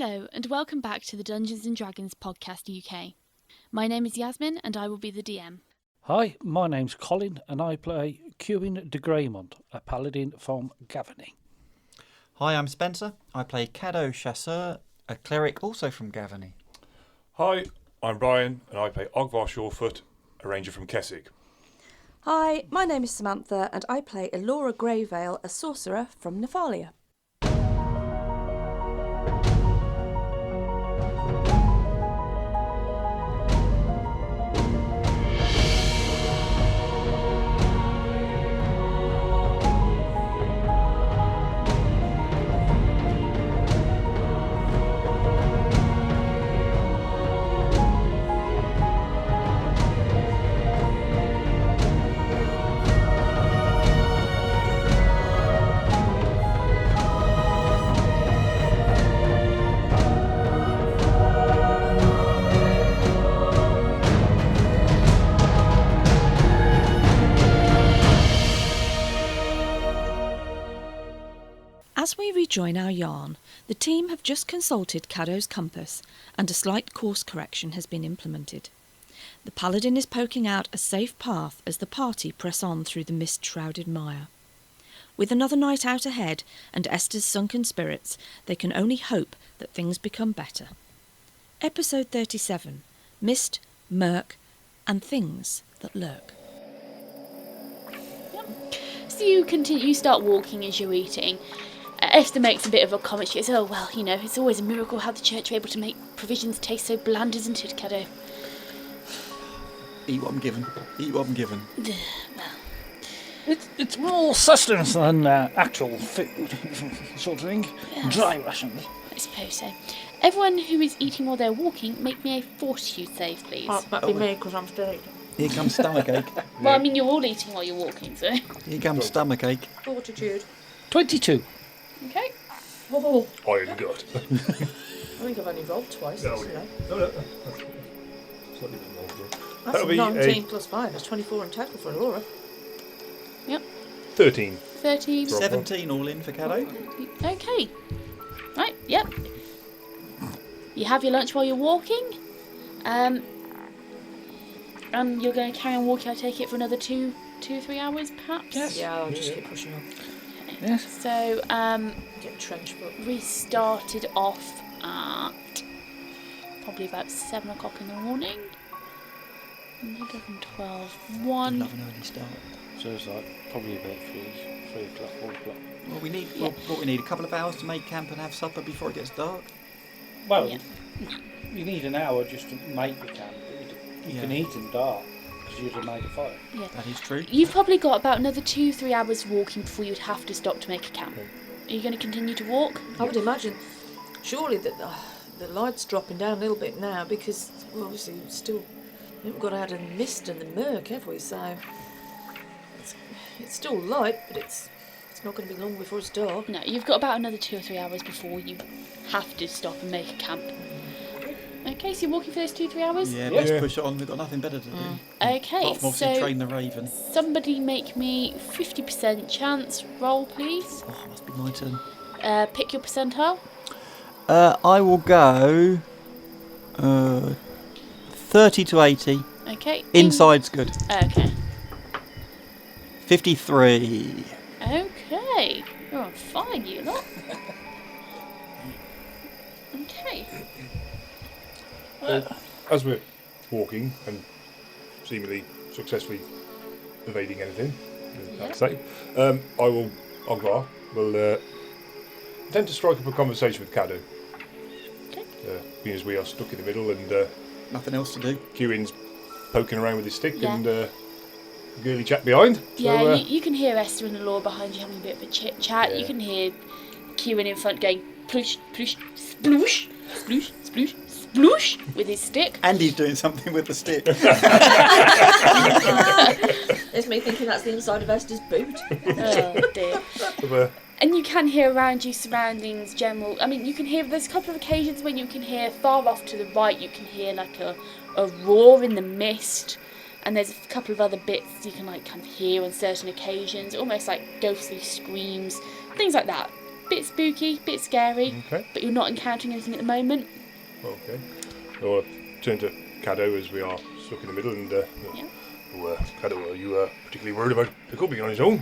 Hello, and welcome back to the Dungeons & Dragons Podcast UK. My name is Yazmin, and I will be the DM. Hi, my name's Colin, and I play Cuin de Greymont, a Paladin from Gavany. Hi, I'm Spencer. I play Caddo Chasseur, a cleric also from Gavany. Hi, I'm Brian, and I play Ogvar Surefort, a ranger from Kessig. Hi, my name is Samantha, and I play Elora Greyvale, a sorcerer from Nephalia. As we rejoin our yarn, the team have just consulted Caddo's compass, and a slight course correction has been implemented. The Paladin is poking out a safe path as the party press on through the mist-shrouded mire. With another night out ahead and Esther's sunken spirits, they can only hope that things become better. Episode 37, Mist, Murk, and Things That Lurk. So you start walking as you're eating. Esther makes a bit of a comment. She goes, "Oh, well, you know, it's always a miracle how the church are able to make provisions taste so bland, isn't it, Caddo?" Eat what I'm given. Eat what I'm given. It's more sustenance than actual food, sort of thing. Yes. Dry rations. I suppose so. Everyone who is eating while they're walking, make me a fortitude save, please. That'd be me, because I'm still eating. Here comes stomachache. Well, I mean, you're all eating while you're walking, so... Here comes stomachache. Fortitude. 22. Okay. Oh, Iron gut. I think I've only rolled twice, No, you know. no. Slightly bit more. That's That'll be 19 plus 5, that's 24 in total for Elora. Yep. 13. 13. 17 all in for Caddo. Okay. Right, yep. You have your lunch while you're walking. And you're going to carry on walking, I take it, for another 2 or 3 hours, perhaps? Yes. Yeah, I'll just keep pushing on. Yes. So, Get trench foot. we started off at probably about 7 o'clock in the morning. 11, 12, 1. Love an early start. So it's like probably about 3 o'clock, 4 o'clock. Well, we need Yeah. what we need a couple of hours to make camp and have supper before it gets dark. Well, Yeah. you need an hour just to make the camp. You can eat in dark, because you'd have made a fire. Yeah. That is true. You've probably got about another 2-3 hours walking before you'd have to stop to make a camp. Are you going to continue to walk? I would imagine, surely that the light's dropping down a little bit now because well, obviously we haven't got out of the mist and the murk, have we? So it's still light, but it's not going to be long before it's dark. No, you've got about another 2 or 3 hours before you have to stop and make a camp. Okay, so you're walking for those 2-3 hours? Yeah, Yeah. let's push it on. We've got nothing better to do. Okay, Apart from obviously so train the raven. somebody make me 50% chance roll, please. Oh, must be my turn. Pick your percentile. I will go 30 to 80. Okay. Inside's good. Okay. 53. Okay. You're on fire, you lot. Okay. As we're walking and seemingly successfully evading anything, I'd say, Ogvar will attempt to strike up a conversation with Caddo. Okay. Being as we are stuck in the middle and Nothing else to do. Cuin's poking around with his stick Yeah. and girly chat behind. Yeah, So, you can hear Esther and Elora behind you having a bit of a chit chat. Yeah. You can hear Cuin in front going ploosh, ploosh, sploosh, sploosh, sploosh, sploosh with his stick. And he's doing something with the stick. There's me thinking that's the inside of Esther's boot. Oh dear. so, And you can hear around you surroundings, general. I mean, you can hear. There's a couple of occasions when you can hear far off to the right. You can hear like a roar in the mist, and there's a couple of other bits you can like kind of hear on certain occasions, almost like ghostly screams, things like that. bit spooky, bit scary, Okay. but you're not encountering anything at the moment. Okay. I'll turn to Caddo as we are stuck in the middle, and Yeah. Caddo, are you particularly worried about Pickle being on his own?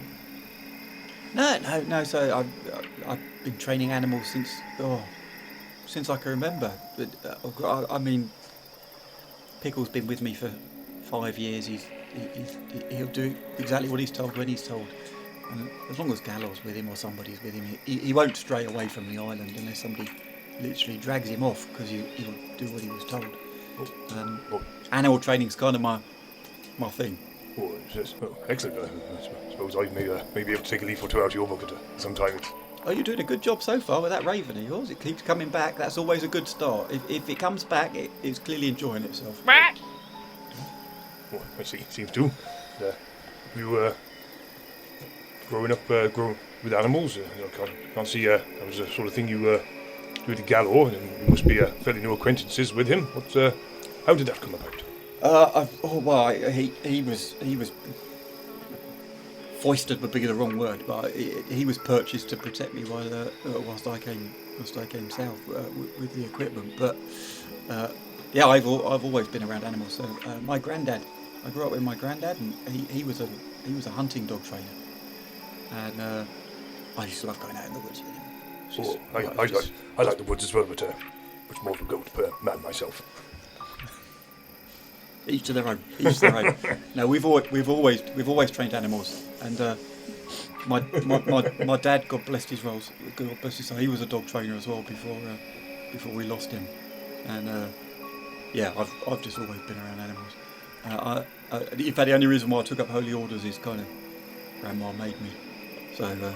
No. So I've been training animals since I can remember. But I mean, Pickle's been with me for 5 years. He'll do exactly what he's told when he's told. And as long as Gallo's with him or somebody's with him, he won't stray away from the island unless somebody literally drags him off, because he'll do what he was told. Animal training's kind of my thing. Oh, excellent. I suppose I may be able to take a leaf or two out of your book at some time. Oh, you're doing a good job so far with that raven of yours. It keeps coming back. That's always a good start. If it comes back, it's clearly enjoying itself. Oh, I see. Seems to. You growing up with animals? Can't see that was the sort of thing you do with Gallo, and you must be fairly new acquaintances with him. How did that come about? He was foisted would be the wrong word, but he was purchased to protect me whilst I came south with the equipment. But I've always been around animals. So my granddad, I grew up with my granddad, and he was a hunting dog trainer, and I used to love going out in the woods with him. I like the woods as well, but much more of a goat man myself. Each to their own. No, we've always trained animals, and my dad, God bless his rolls, God bless his soul, he was a dog trainer as well before we lost him, and I've just always been around animals. In fact, the only reason why I took up holy orders is kind of Grandma made me, so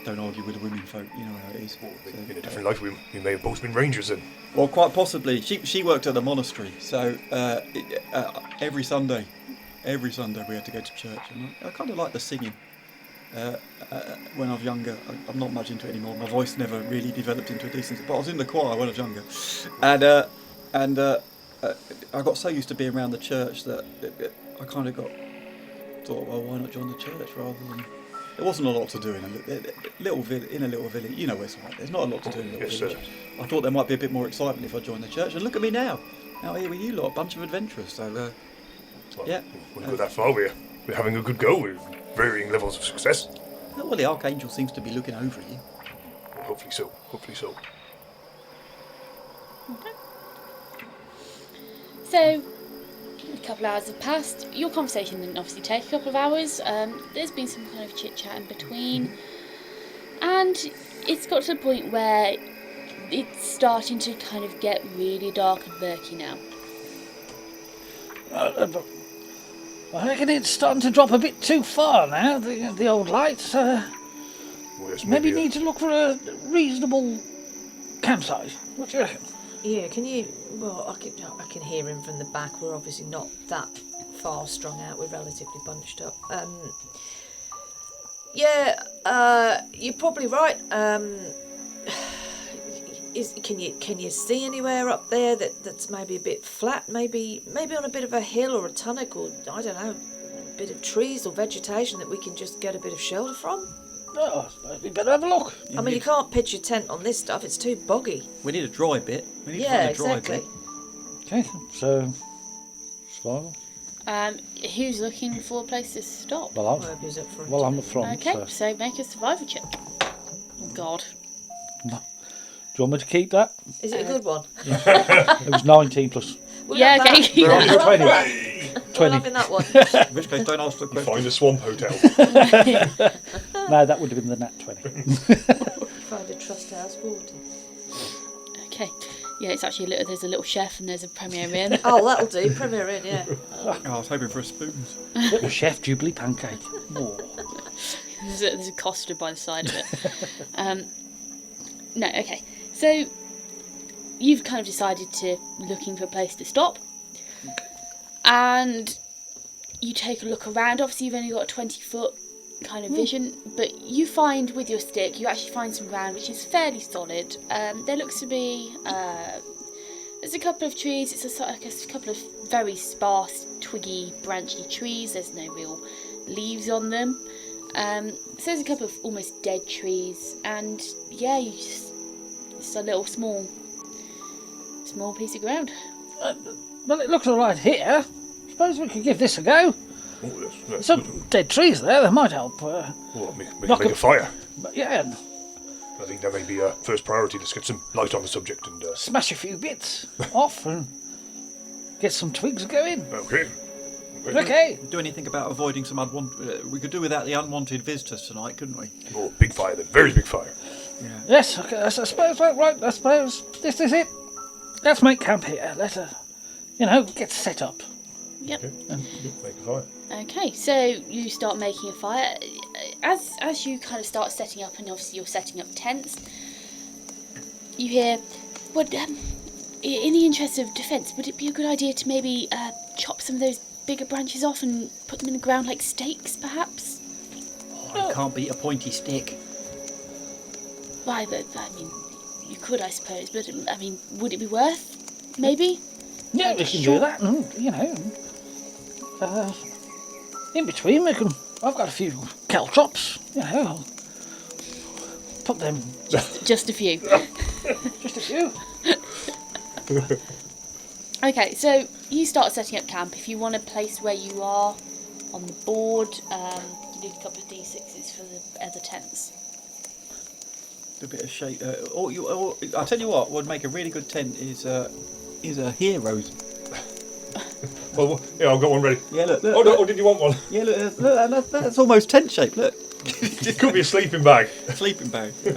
don't argue with the women folk, you know how it is. In a different life, we may have both been rangers then. Well, quite possibly. She worked at the monastery, so every Sunday we had to go to church, and I kind of liked the singing. When I was younger, I'm not much into it anymore. My voice never really developed into a decent, but I was in the choir when I was younger, and I got so used to being around the church that I kind of thought, well, why not join the church rather than. There wasn't a lot to do in a little village. You know where it's like. There's not a lot to do in a little village. I thought there might be a bit more excitement if I joined the church. And look at me now. Now here with you lot, a bunch of adventurers. So, yeah. When you go that far, we're having a good go with varying levels of success. Well, the Archangel seems to be looking over you. Well, hopefully so. Okay. So, a couple of hours have passed. Your conversation didn't obviously take a couple of hours. There's been some kind of chit-chat in between. And it's got to the point where it's starting to kind of get really dark and murky now. I reckon it's starting to drop a bit too far now, the old lights. Yes, Maybe need to look for a reasonable campsite. What do you reckon? Yeah, can you... Well, I can hear him from the back. We're obviously not that far strung out. We're relatively bunched up. You're probably right. Can you see anywhere up there that's maybe a bit flat? Maybe on a bit of a hill or a tunic, or I don't know, a bit of trees or vegetation that we can just get a bit of shelter from? Oh, we better have a look. I mean, you can't pitch your tent on this stuff. It's too boggy. We need a dry bit. We need to Yeah, find a dry exactly. bit. Okay, so survival. Who's looking for a place to stop? Well, Whoever's up front. I'm the front. Okay, so make a survival check. Oh God. No. Do you want me to keep that? Is it a good one? It was 19 plus We'll Yeah, have okay, that. keep We'll that. have that. We're 20. having that one. In which case, don't ask the question. Find a swamp hotel. No, that would have been the nat 20. Find a trust house water. Okay. Yeah, it's actually there's a little chef and there's a Premier Inn. Oh, that'll do. Premier Inn, yeah. Oh, I was hoping for a spoon. Little chef Jubilee pancake. Oh. There's a coster by the side of it. No, okay. So you've kind of decided to looking for a place to stop, and you take a look around. Obviously, you've only got a 20-foot kind of vision, but you find with your stick, you actually find some ground which is fairly solid. There looks to be there's a couple of trees. It's a couple of very sparse, twiggy, branchy trees. There's no real leaves on them. So there's a couple of almost dead trees, and yeah, you just a little small piece of ground. Well, it looks all right here. Suppose we could give this a go. Oh, yes. Some dead trees there, that might help. Make a fire. But yeah, I think that may be first priority. Let's get some light on the subject and... smash a few bits off and get some twigs going. Okay. Okay. Do anything about avoiding some unwanted... we could do without the unwanted visitors tonight, couldn't we? Oh, big fire then. Very big fire. Yeah. Yes, okay, I suppose, right, I suppose this is it. Let's make camp here. Let's, get set up. Yep. Okay. Make a fire. Okay, so you start making a fire. As you kind of start setting up, and obviously you're setting up tents, you hear, in the interest of defence, would it be a good idea to maybe chop some of those bigger branches off and put them in the ground like stakes, perhaps? Oh, you can't beat a pointy stick. Why, but, you could, I suppose, but, would it be worth, maybe? Yeah, we can do that, and, in between I've got a few caltrops, I'll put them... Just a few. Just a few. Okay, so you start setting up camp. If you want a place where you are on the board, you need a couple of D6s for the other tents. A bit of shape. I'll tell you what would make a really good tent is a heroes. Well, yeah, I've got one ready. Yeah, look. Oh, no, or did you want one? Yeah, look, that's almost tent shaped. Look. It could be a sleeping bag. Sleeping bag. Yeah.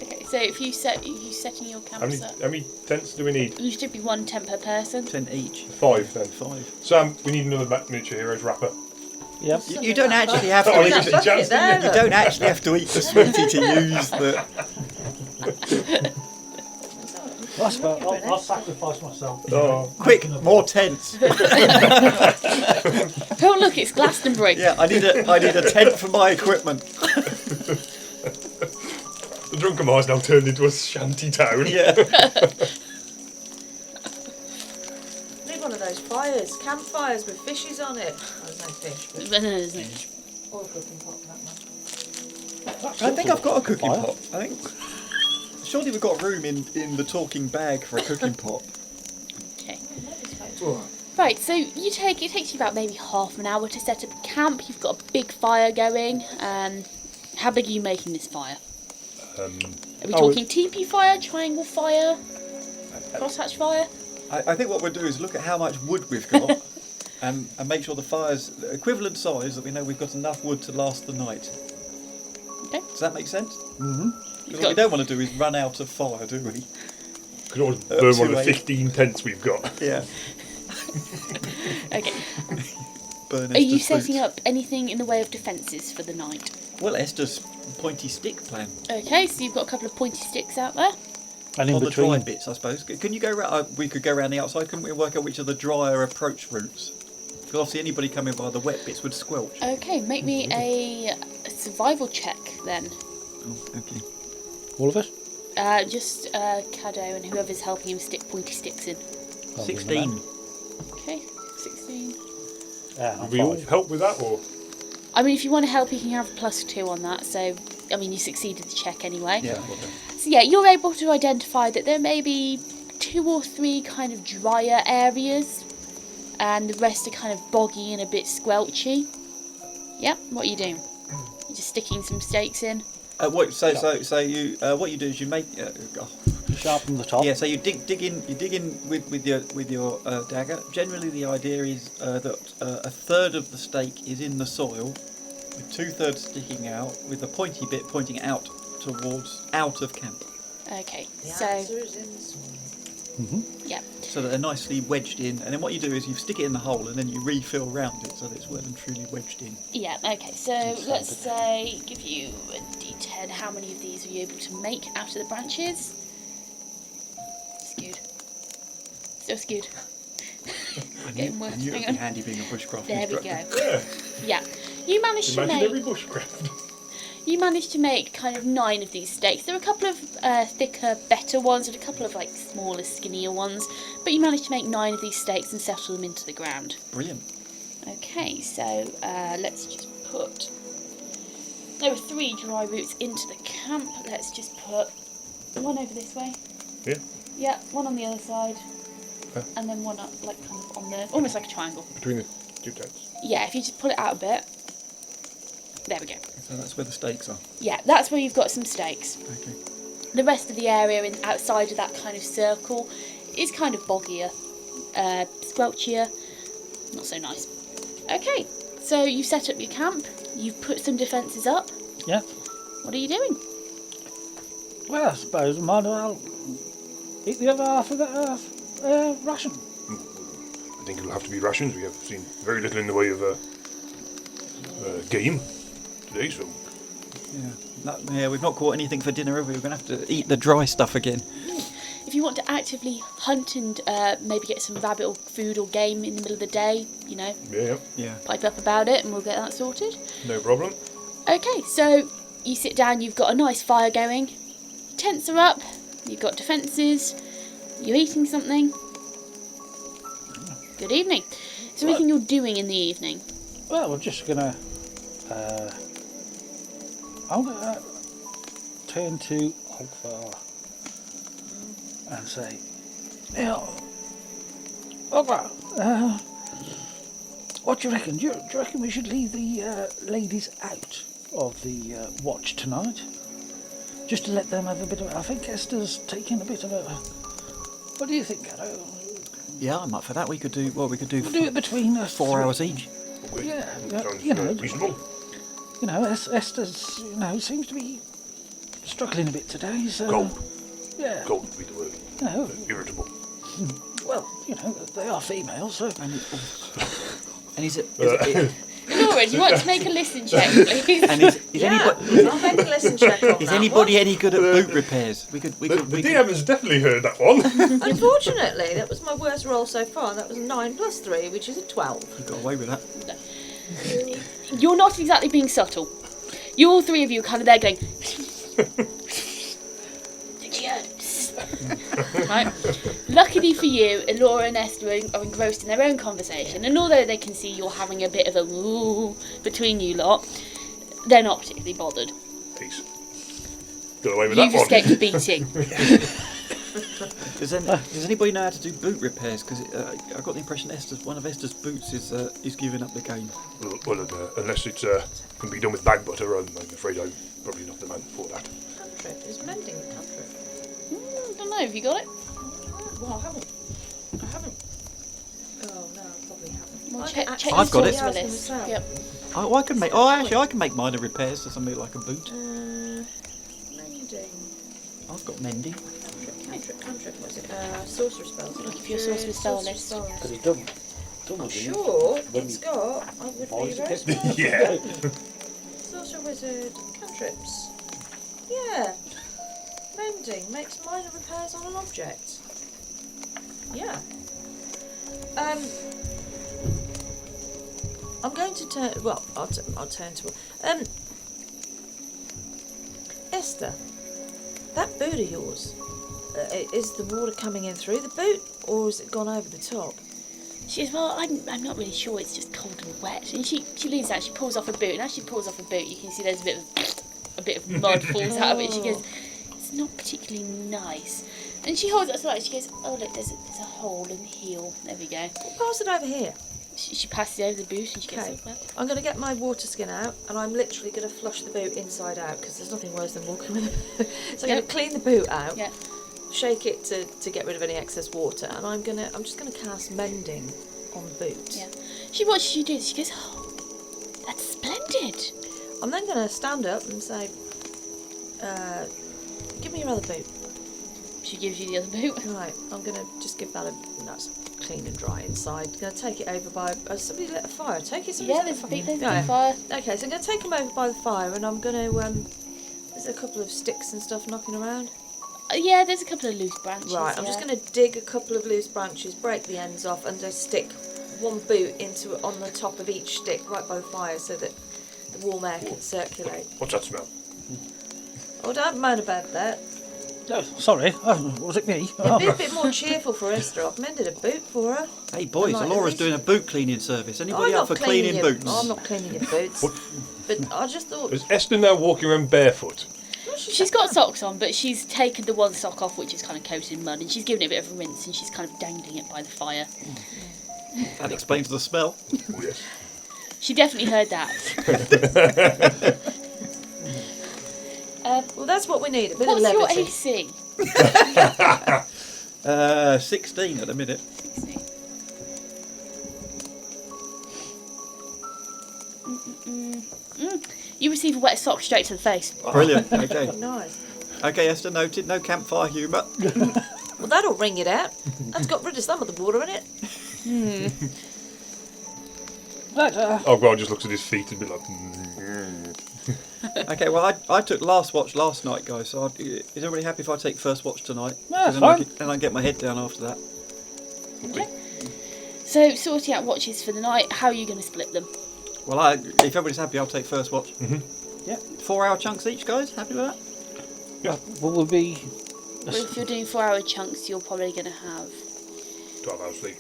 Okay, so if you setting your camp up, How many tents do we need? you should be one tent per person. 10 each. 5 then. 5. Sam, we need another miniature heroes wrapper. Yep. You don't actually have to Oh, eat. you got chance, didn't you? You don't actually have to eat the sweetie to use the. I suppose I'll sacrifice myself. Oh. Quick, more tents. Oh look, it's Glastonbury. Yeah, I need a tent for my equipment. The Drunken Mars now turned into a shanty town. Yeah. Need one of those fires, campfires with fishes on it. Oh, there's no fish, but No, there's no. or a cooking pot for that one. I think I've got a cooking pot. I think. Surely we've got room in the talking bag for a cooking pot. Okay. Right, so it takes you about maybe half an hour to set up camp. You've got a big fire going. How big are you making this fire? Are we talking teepee fire, triangle fire, crosshatch fire? I think what we'll do is look at how much wood we've got and make sure the fire's the equivalent size that we know we've got enough wood to last the night. Okay. Does that make sense? Mm-hmm. Because what we don't want to do is run out of fire, do we? Could always burn one of the 2 15 tents we've got. Yeah. Okay. Burn Are you Esther's setting boots. up anything in the way of defences for the night? Well, Esther's pointy stick plan. Okay, so you've got a couple of pointy sticks out there. And in On the dry between, bits, I suppose. Can you go round? We could go around the outside, couldn't we? Work out which are the drier approach routes. Because obviously anybody coming by the wet bits would squelch. Okay, make me a survival check then. Oh, okay. all of us. Just Caddo and whoever's helping him stick pointy sticks in. 16. Okay, 16. Yeah, Will we all help with that, or...? I mean, if you want to help, you can have a +2 on that. So, I mean, you succeeded the check anyway. Yeah. So yeah, you're able to identify that there may be 2 or 3 kind of drier areas, and the rest are kind of boggy and a bit squelchy. Yep. What are you doing? You're just sticking some stakes in. What you do is you make. Sharpen the top. Yeah, so you dig in with your dagger. Generally, the idea is that a third of the stake is in the soil, with 2/3 sticking out, with the pointy bit pointing out of camp, Okay. The So answer is in the soil. yeah. so that they're nicely wedged in. And then what you do is you stick it in the hole, and then you refill round it so that it's well and truly wedged in. Yeah, okay, so let's say, give you a d10. How many of these are you able to make out of the branches? Skewed. Still skewed. Getting worse. And you'd Hang be on. handy being a bushcraft There we instructor. go. Yeah. Yeah. You managed to Imagine make every bushcraft. You managed to make kind of 9 of these stakes. There are a couple of thicker, better ones and a couple of like smaller, skinnier ones, but you managed to make 9 of these stakes and settle them into the ground. Brilliant. Okay, so let's just put... There are 3 dry routes into the camp. Let's just put one over this way. Yeah. Yeah, one on the other side. Okay. And then one up, like, kind of on the... Almost like a triangle. Between the 2 tents. Yeah, if you just pull it out a bit. There we go. So that's where the stakes are. Yeah, that's where you've got some stakes. Okay. The rest of the area outside of that kind of circle is kind of boggier, squelchier, not so nice. Okay, so you set up your camp, you've put some defences up. Yeah. What are you doing? Well, I suppose we might as well eat the other half of that ration. I think it'll have to be rations. We have seen very little in the way of game today, so... Yeah, we've not caught anything for dinner, have we? We're going to have to eat the dry stuff again. If you want to actively hunt and maybe get some rabbit or food or game in the middle of the day, you know, Yeah. pipe up about it and we'll get that sorted. No problem. Okay, so you sit down, you've got a nice fire going, tents are up, you've got defences, you're eating something. Good evening. Is there anything you're doing in the evening? Well, we're just gonna. I'm gonna turn to Ogvar and say, "Yeah, Ogvar, what do you reckon? Do you reckon we should leave the ladies out of the watch tonight, just to let them have a bit of? I think Esther's taking a bit of a. What do you think, Caddo? Yeah, I'm up for that. We could do We'll do it between us. 4 hours each. Yeah, Sounds you know, reasonable. you know, Esther's, you know, seems to be struggling a bit today. So Cold. yeah, Cold would be the word. you know, Irritable. well, you know, they are females, so. And is it? Laura, do you want to make a listen check, please? And is Yeah, anybody? I'll make a listen check on Is that anybody one. any good at boot repairs? We could. The DM has definitely heard that one. Unfortunately, that was my worst roll so far. That was 9 plus 3, which is a 12. You got away with that. You're not exactly being subtle. You all 3 of you are kind of there going... Right. Luckily for you, Elora and Esther are engrossed in their own conversation, and although they can see you're having a bit of a woo between you lot, they're not particularly bothered. Peace. Got away with You've that one. escaped a beating. Does anybody know how to do boot repairs? Because I got the impression one of Esther's boots is giving up the game. Well, unless it can be done with bag butter, I'm afraid I'm probably not the man for that. Cantrip is mending the cantrip. I don't know, have you got it? Well, I haven't. Oh no, I probably haven't. Well, I check actually- I've got it. yeah, I was gonna List. say. Yep. I can make. Oh, actually, I can make minor repairs to something like a boot. Mending. I've got mending. Cantrip, what is it? Sorcerer spells. Looking for your sorcerer spell list. Because it's done. I'm sure it's got. I would be very surprised. Yeah. Sorcerer wizard cantrips. Yeah. Mending makes minor repairs on an object. Yeah. I'm going to turn. Well, I'll turn to. Esther, that boot of yours. Is the water coming in through the boot, or has it gone over the top? She goes, well, I'm not really sure, it's just cold and wet. And she leans out, she pulls off her boot, and as she pulls off her boot, you can see there's a bit of mud falls out of it. She goes, it's not particularly nice. And she holds it up to the light, she goes, oh look, there's a hole in the heel. There we go. Pass it over here. She passes it over the boot and she Okay. goes, oh, well. I'm going to get my water skin out, and I'm literally going to flush the boot inside out, because there's nothing worse than walking with it. So I'm going to clean the boot out. Yeah. Shake it to get rid of any excess water, and I'm just gonna cast mending on the boot. Yeah. She watches you do this, she goes, oh, that's splendid. I'm then gonna stand up and say, give me your other boot. She gives you the other boot. Right, I'm gonna just give that that's clean and dry inside. Gonna take it over by somebody lit a fire. Take it. Yeah, Somebody's there's lit a big fire. Okay, so I'm gonna take them over by the fire, and I'm gonna there's a couple of sticks and stuff knocking around. Yeah, there's a couple of loose branches. Right, I'm just going to dig a couple of loose branches, break the ends off, and just stick one boot on the top of each stick right by the fire so that the warm air can circulate. What's that smell? Oh, don't moan about that. Oh, sorry, was it me? It'd be a bit more cheerful for Esther. I've mended a boot for her. Hey boys, I might Elora's at least- doing a boot cleaning service. Anybody I'm up for not cleaning your- boots? I'm not cleaning your boots. What? But I just thought... Is Esther now walking around barefoot? She's got socks on, but she's taken the one sock off which is kind of coated in mud, and she's given it a bit of a rinse, and she's kind of dangling it by the fire. That explains the smell. Oh, yes. She definitely heard that. Well, that's what we need, a bit What's of your levity. AC? 16 at the minute. 16. You receive a wet sock straight to the face. Brilliant. Okay. Nice. Okay, Esther, noted. No campfire humour. Well, that'll ring it out. That's got rid of some of the water in it. Right, Ogvar just looks at his feet and be like, Okay, well, I took last watch last night, guys. So is everybody happy if I take first watch tonight? Yeah, 'Cause that's then I fine. can get my head down after that. So, sorting out watches for the night, how are you going to split them? Well, if everybody's happy, I'll take first watch. yeah. 4-hour chunks each, guys. Happy with that? What will be? Well, if you're doing 4-hour chunks, you're probably going to have... 12 hours sleep.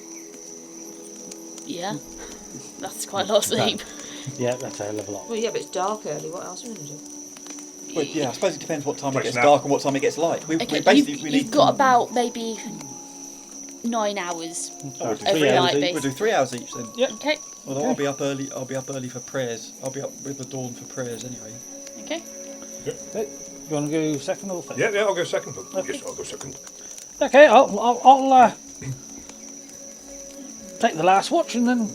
Yeah, that's quite a lot of sleep. Yeah, that's a hell of a lot. Well, yeah, but it's dark early. What else are we going to do? Well, yeah, I suppose it depends what time it Like gets snap. dark and what time it gets light. We Okay, basically you've, we you've need got about maybe 9 hours. we'll do every 3 hours night, each. We'll do 3 hours each then. Yep. Okay, Although I'll be up early. I'll be up early for prayers. I'll be up with the dawn for prayers anyway. okay. Okay. You want to go second or third? Yeah, I'll go second. Okay. Yes, I'll go second. Okay, I'll take the last watch and then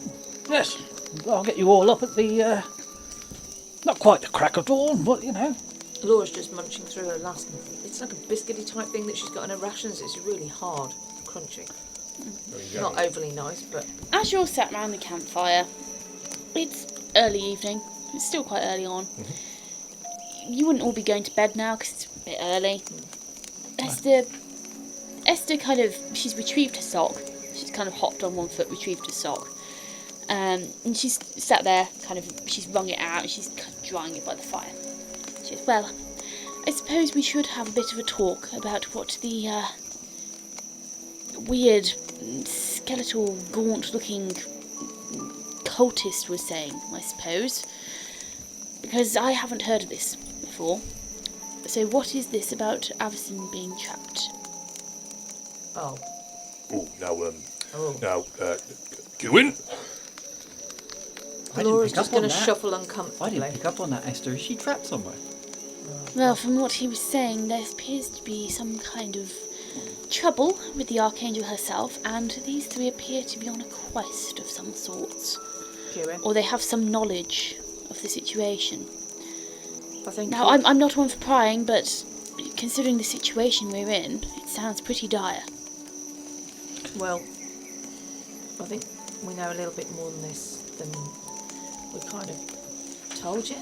yes, I'll get you all up at the not quite the crack of dawn, but you know. Laura's just munching through her last... It's like a biscuity type thing that she's got in her rations. It's really hard, crunchy. There you go. Not overly nice, but... As you're sat around the campfire, it's early evening. It's still quite early on. You wouldn't all be going to bed now because it's a bit early. Esther kind of... She's retrieved her sock. She's kind of hopped on one foot, retrieved her sock. And she's sat there, kind of... She's wrung it out and she's kind of drying it by the fire. She says, well, I suppose we should have a bit of a talk about what the weird, skeletal, gaunt-looking cultist was saying, I suppose. Because I haven't heard of this before. So what is this about Avison being trapped? Oh. Oh, now, Oh. Cuin? I didn't Laura's pick just up on going to that. shuffle I uncomfortably. didn't pick up on that, Esther. Is she trapped somewhere? Well, from what he was saying, there appears to be some kind of trouble with the Archangel herself, and these three appear to be on a quest of some sorts. Cuin. Or they have some knowledge of the situation. I think... Now, I'm not one for prying, but considering the situation we're in, it sounds pretty dire. Well, I think we know a little bit more than this than we kind of told you.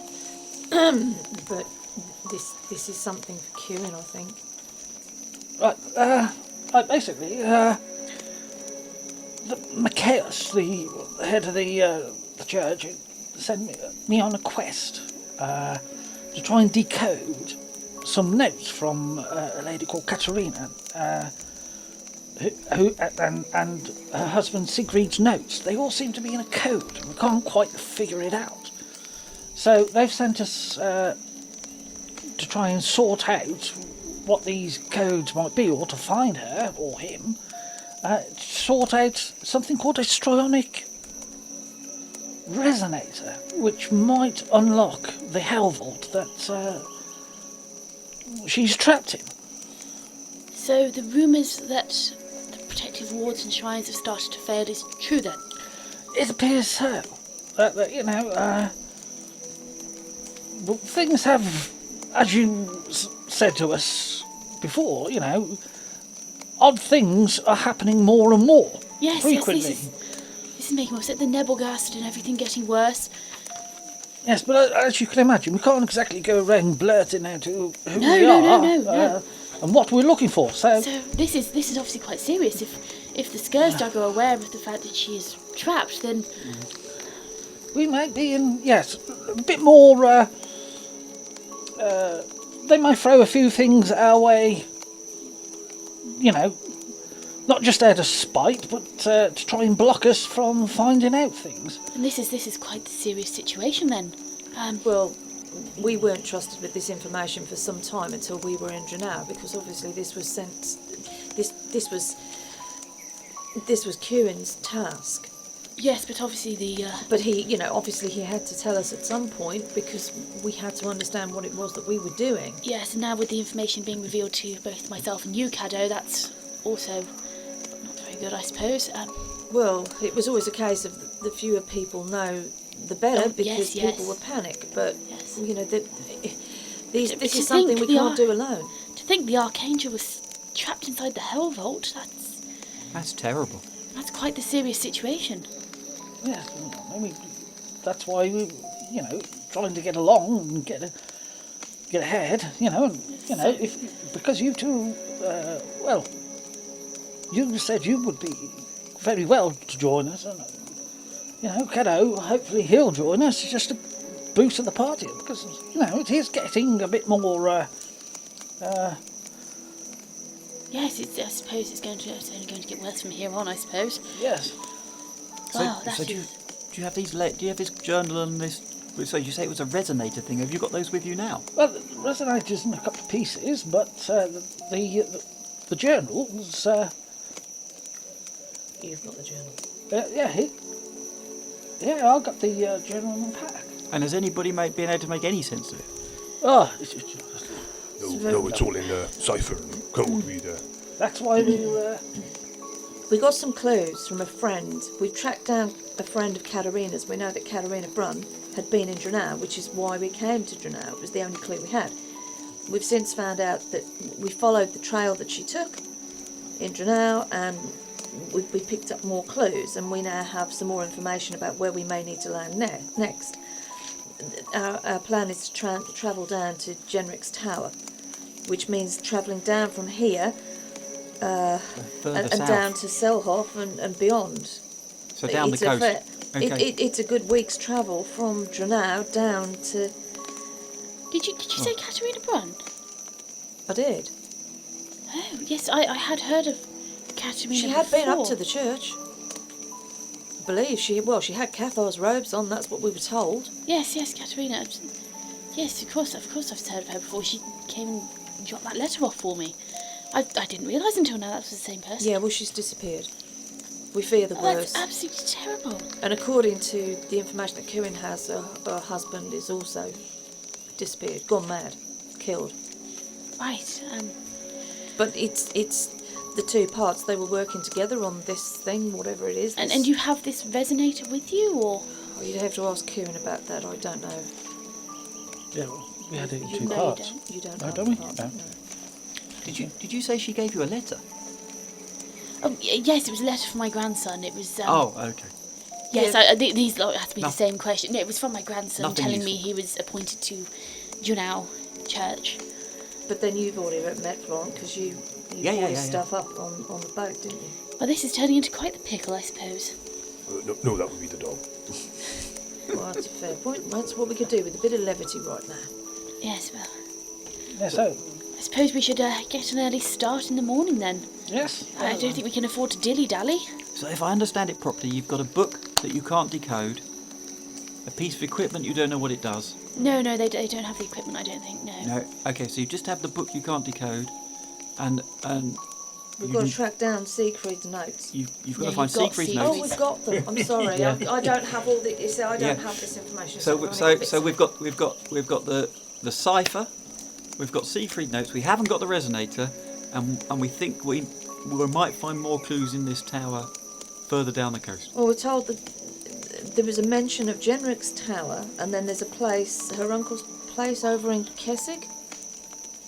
But this is something for Cuin, I think. Right, basically, Michaelis, the head of the church, sent me on a quest to try and decode some notes from a lady called Katerina, who and her husband Sigrid's notes. They all seem to be in a code, and we can't quite figure it out. So they've sent us to try and sort out what these codes might be, or to find her or him, sort out something called a strionic resonator, which might unlock the hell vault that she's trapped in. So the rumours that the protective wards and shrines have started to fail is true then? It appears so. That you know, well, things have, as you said to us before, you know, odd things are happening more and more frequently. Yes, this is making more sense. The Nebelgast and everything getting worse. Yes, but as you can imagine, we can't exactly go around blurting out who we No, are no. and what we're looking for. So So this is obviously quite serious. If the Skursdag are aware of the fact that she is trapped, then we might be in, yes, a bit more. They might throw a few things our way not just out of spite, but to try and block us from finding out things. And this is quite a serious situation then. Well, we weren't trusted with this information for some time until we were in Drenau, because obviously this was sent. This was Cuin's task. Yes, but obviously But obviously he had to tell us at some point, because we had to understand what it was that we were doing. Yes, and now with the information being revealed to both myself and you, Caddo, that's also not very good, I suppose. Well, it was always a case of the fewer people know, the better, because yes. people would panic. But Yes. this To is something think we the can't do alone. To think the Archangel was trapped inside the Hell Vault, That's terrible. that's quite the serious situation. Yeah, I mean, that's why we, trying to get along and get ahead, because you two, you said you would be very well to join us, and, Caddo, hopefully he'll join us just to boost the party, because, it is getting a bit more, Yes, I suppose it's only going to get worse from here on, I suppose. yes. Wow, So do you have these? Do you have this journal and this? So you say it was a resonator thing. Have you got those with you now? Well, the resonator's in a couple of pieces, but the journal was, You've got the journal. I got the journal in the pack. And has anybody been able to make any sense of it? Oh, No, it's all in cipher and code reader. that's why We got some clues from a friend. We've tracked down a friend of Katarina's. We know that Katarina Brunn had been in Drenau, which is why we came to Drenau. It was the only clue we had. We've since found out that we followed the trail that she took in Drenau, and we picked up more clues, and we now have some more information about where we may need to land next. Our plan is to travel down to Genric's Tower, which means travelling down from here and down to Selhoff and beyond. So down the coast. Okay. It's a good week's travel from Drenau down to... Did you say Katarina Brunn? I did. Oh, yes, I had heard of Katarina She had been up before. to the church. I believe she had Cathar's robes on, that's what we were told. Yes, Katarina. Yes, of course I've heard of her before. She came and dropped that letter off for me. I didn't realise until now that was the same person. Yeah, well, she's disappeared. We fear the Oh, worst. that's absolutely terrible. And according to the information that Cuin has, her husband is also disappeared, gone mad, killed. Right, But it's the two parts. They were working together on this thing, whatever it is. and you have this resonator with you, or? Oh, you'd have to ask Cuin about that. I don't know. yeah, we had it in You two know parts. You don't Oh, know. don't we? the parts, No. no. Did you say she gave you a letter? Oh, yes, it was a letter from my grandson. It was. Oh, okay. Yes, Yeah. these lot have to be No. the same question. No, it was from my grandson Nothing telling me useful. he was appointed to Drenau Church. But then you've already met Florent because you brought his stuff up on the boat, didn't you? Well, this is turning into quite the pickle, I suppose. No, that would be the dog. Well, that's a fair point. That's what we could do with a bit of levity right now. Yes, well, Yeah, so, I suppose we should get an early start in the morning then. yes. I don't think we can afford to dilly-dally. So if I understand it properly, you've got a book that you can't decode, a piece of equipment you don't know what it does. No, they don't have the equipment, I don't think, no. No. Okay, so you just have the book you can't decode, and We've got to track down Siegfried's notes. you've got No, to find you've got Siegfried's Siegfried. Oh, notes. we've got them. I'm sorry. Yeah. I don't have all the. You see, I don't Yeah. have this information. So I'm running so bits so of we've it. got the cipher, we've got Siegfried notes. We haven't got the resonator, and we think we might find more clues in this tower further down the coast. Well, we're told that there was a mention of Genric's Tower, and then there's a place, her uncle's place over in Kessig,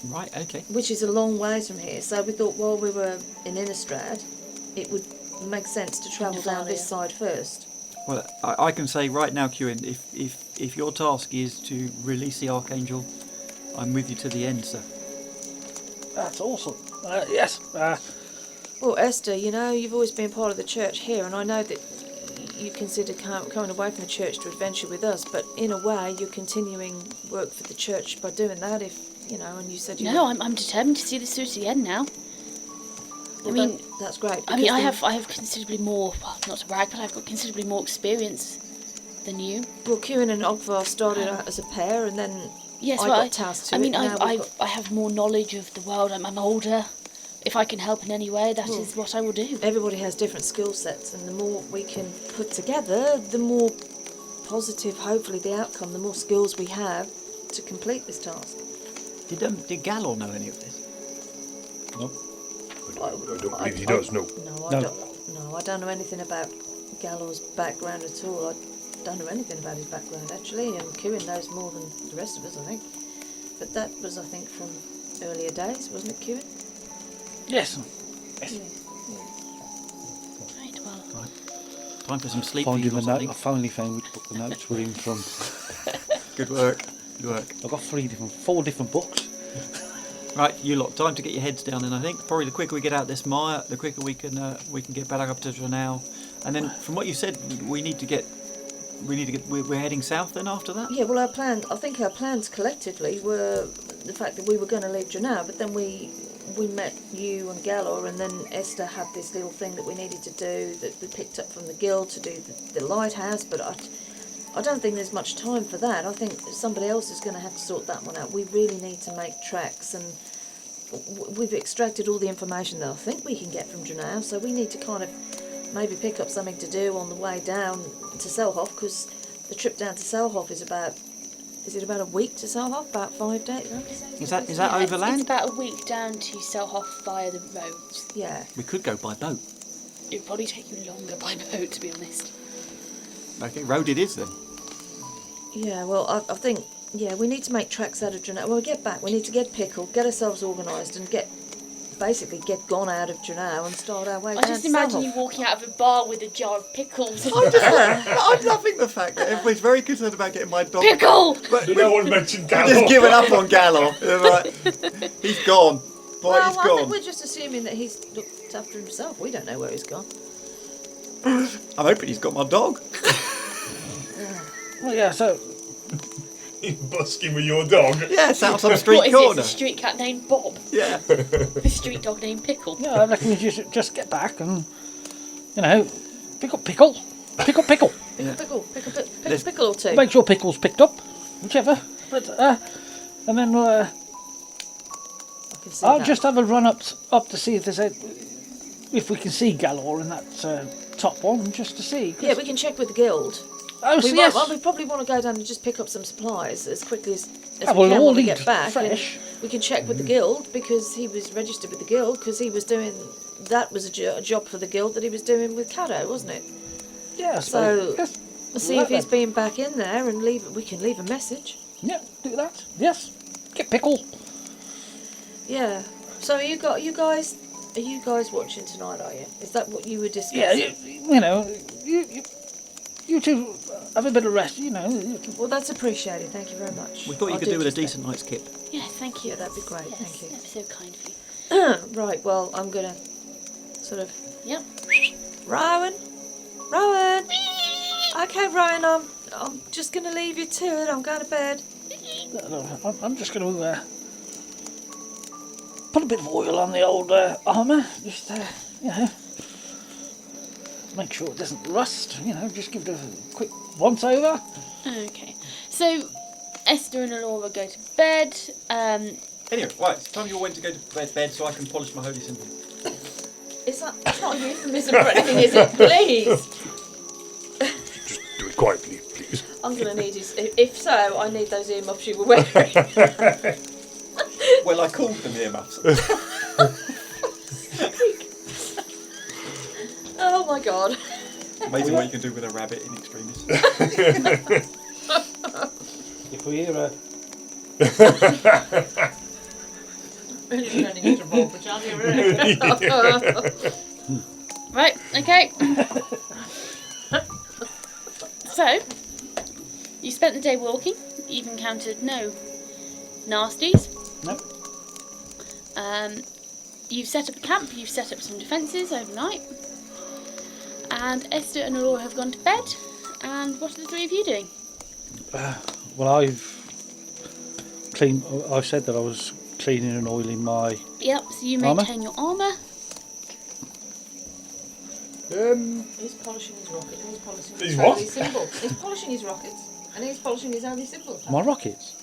Right. Okay. which is a long ways from here. So we thought while we were in Innistrad, it would make sense to travel down this Nephalia. side first. Well, I can say right now, Cuin, if your task is to release the Archangel, I'm with you to the end, sir. That's awesome. Yes. Well, Esther, you know, you've always been part of the church here, and I know that you consider coming away from the church to adventure with us, but in a way, you're continuing work for the church by doing that, if, you know, and you said you... No, I'm determined to see this through to the end now. Well, I mean, that's great. I mean, I because have considerably more. Well, not to brag, but I've got considerably more experience than you. Well, Cuin and Ogvar started out as a pair, and then Yes, I well, got tasked to I it. mean, and now we've I have more knowledge of the world. I'm older. If I can help in any way, that is what I will do. everybody has different skill sets, and the more we can put together, the more positive, hopefully, the outcome, the more skills we have to complete this task. Did Galor know any of this? Nope. I don't believe he does, no. No, I don't know anything about Galor's background at all. I don't know anything about his background, actually, and Cuin knows more than the rest of us, I think. But that was, I think, from earlier days, wasn't it, Cuin? Yes. Right, well, Time for some sleep for Finding you or the note. something. I finally found which book the notes were in from. Good work. Good work. I've got 4 different books. Right, you lot, time to get your heads down. And I think probably the quicker we get out this mire, the quicker we can get back up to Janau. And then, from what you said, we're heading south. Then after that. Yeah, well, I think our plans collectively were the fact that we were going to leave Janau, but then we met you and Galor, and then Esther had this little thing that we needed to do that we picked up from the guild to do the lighthouse, but I don't think there's much time for that. I think somebody else is going to have to sort that one out. We really need to make tracks, and we've extracted all the information that I think we can get from Janau, so we need to kind of maybe pick up something to do on the way down to Selhoff, because the trip down to Selhoff is about a week to Selhoff? About 5 days? Is that yeah, overland? It's about a week down to Selhoff via the roads. Yeah. We could go by boat. It would probably take you longer by boat, to be honest. Okay, road it is then. Yeah, well, I think, we need to make tracks out of Janau. When we get back, we need to get pickled, get ourselves organised, and basically get gone out of Janau and start our way I down just to imagine Selhoff. you walking out of a bar with a jar of pickles. I'm loving the fact that everybody's very concerned about getting my dog. Pickle! But No one mentioned we're Galor. just giving up on Galor. Right. He's gone. Boy, he's I gone. think we're just assuming that he's looked after himself. We don't know where he's gone. I'm hoping he's got my dog. Well, yeah. So You're busking with your dog. Yeah, it's out some street What is corner. it? It's a street cat named Bob. Yeah. A street dog named Pickle. yeah, I reckon we just get back and pick up pickle. Pick a pickle Let's- or two. Make sure pickle's picked up, whichever. But and then I can see I'll that. just have a run up to see if we can see Galor in that top one, just to see. 'cause- Yeah, we can check with the guild. Oh, so We, yes. we probably want to go down and just pick up some supplies as quickly as Yeah, we we'll can all when we eat get back. and fresh. we can check with the guild because he was registered with the guild because he was doing that was a job for the guild that he was doing with Caddo, wasn't it? Yeah, So yes. we'll see if he's been back in there and we can leave a message. Yeah, do that. Yes, get pickle. Yeah. So are you guys watching tonight? Are you? Is that what you were discussing? Yeah, you two have a bit of rest. Well, that's appreciated. Thank you very much. We thought you I could do do with a respect- decent night's kip. Yeah, thank you. Yeah, that'd be great. Yes, Thank you. that'd be so kind of you. Right. Well, I'm gonna sort of. Yep. Rowan. Okay, Rowan. I'm just gonna leave you to it. I'm going to bed. I'm just going to put a bit of oil on the old armour. Just make sure it doesn't rust. Just give it a quick once over. Okay. So, Esther and Elora go to bed. Anyway, right, it's time you all went to go to bed so I can polish my holy symbol. It's not a euphemism for anything, is it? Please. Just do it quietly, please. I'm gonna need his. If so, I need those earmuffs you were wearing. Well, I called them earmuffs. Oh my god. Amazing what you can do with a rabbit in extremis. If we hear a Right, okay. So, you spent the day walking. You've encountered no nasties. no, You've set up a camp. You've set up some defences overnight. And Esther and Aurora have gone to bed. And what are the three of you doing? well, I've said that I was cleaning and oiling my. Yep, so you Armour? maintain your armour. He's polishing his rocket and he's polishing He's his what? holy symbol. He's polishing his rockets and he's polishing his holy symbol. My rockets.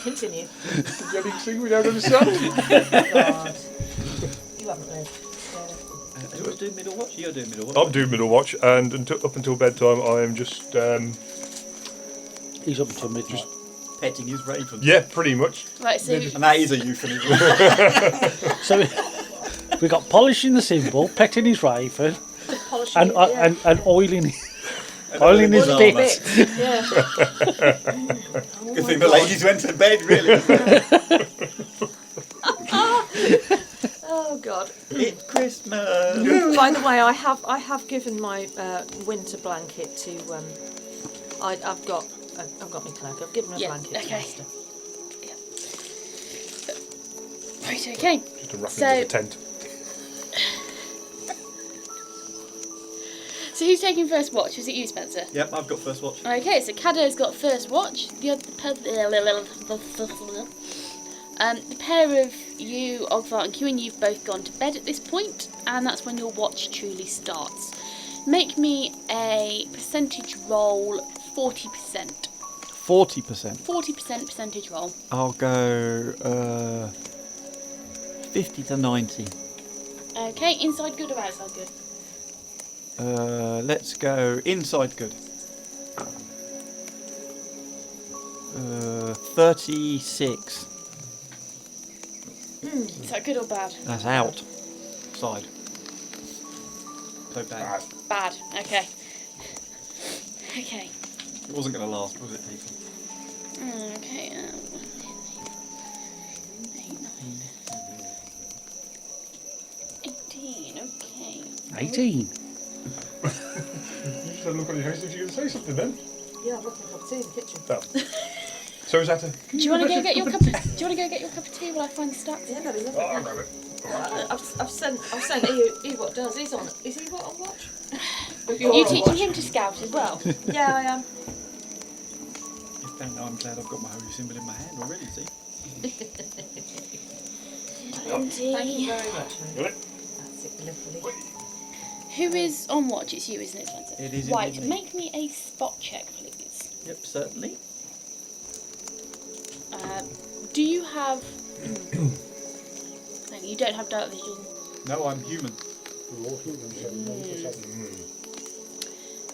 Continue. Anything we don't understand? God. You haven't read. Who's doing middle watch? You're doing middle watch. I'm doing middle watch, and up until bedtime, I am just He's up until midnight. Petting his raven. yeah, pretty much. Right, so And that is a euphemism. So we got polishing the symbol, petting his raven, Polishing and it, yeah. and oiling oiling his oiling bits. Bits, yeah. Good thing the ladies went to bed, really. Oh God. It's Christmas. By the way, I have given my winter blanket to I've got my cloak. I've given a Yeah, blanket to okay. Master. right, okay. Just a wrapping So- of the tent. So who's taking first watch? Was it you, Spencer? Yep, I've got first watch. Okay, so Caddo's got first watch. The pair of you, Ogvar and Cuin, you've both gone to bed at this point, and that's when your watch truly starts. Make me a percentage roll, 40%. 40%. 40% percentage roll. I'll go 50 to 90. Okay, inside good or outside good? Let's go inside good. 36. Is that good or bad? That's out. Side. So bad. Bad. Okay. Okay. It wasn't going to last, was it, people? Okay. 8, 9, 18. Okay. 18. You just had a look on your face if you were going to say something then. Yeah, I've got my cup of tea in the kitchen. Oh. So is that a... Do you want to go get your cup? Do you want to go get your cup of tea while I find the stats? Yeah, that'd be Oh, I'll lovely. grab it. I've sent Ian what does. He's on. Is he what on watch? You teaching him to scout as well? Yeah, I am. If don't know, I'm glad I've got my holy symbol in my hand already, see? Thank you very much. Mate. Got it? That's it, lovely. Who is on watch? It's you, isn't it, Spencer? It is Right, indeed me. make me a spot check, please. Yep, certainly. Do you have... No, you don't have dark vision. No, I'm human.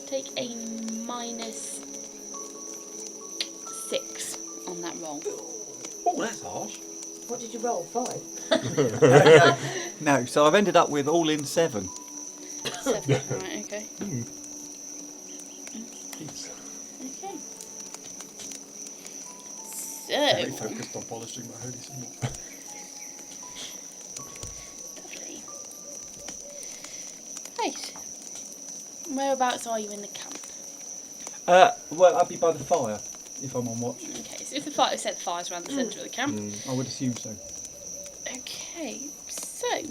Take a -6 on that roll. Oh, that's harsh. What did you roll? 5? No, so I've ended up with all in 7. 7. Right, okay. Okay. Very So... focused on polishing my holy symbol. Lovely. Right. Whereabouts are you in the camp? Well, I'll be by the fire if I'm on watch. Okay, so if the fire set the fire's around the centre of the camp. I would assume so. Okay, so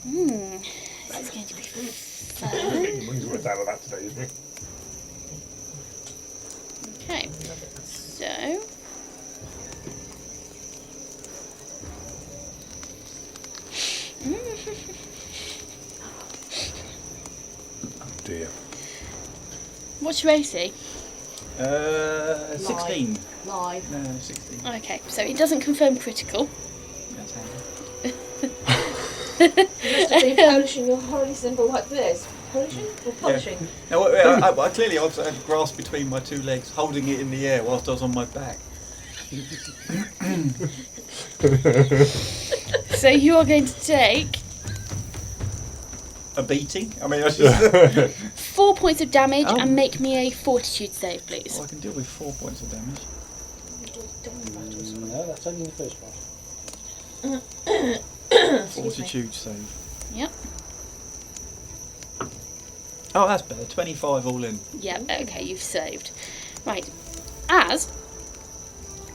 this is going to be fun. Money's worth out of that today, isn't it? Okay, so Dear. what's your AC? 16. Lie. No, 16. Okay, so it doesn't confirm critical. That's handy. You must have been polishing your holy symbol like this. Polishing or polishing? Now, I clearly I had a grasp between my two legs, holding it in the air whilst I was on my back. So you are going to take A beating? I mean, I just... 4 points of damage Oh. and make me a fortitude save, please. Oh, I can deal with 4 points of damage. No, that's only the first one. Fortitude save. Yep. Oh, that's better. 25 all in. Yep, okay, you've saved. Right. As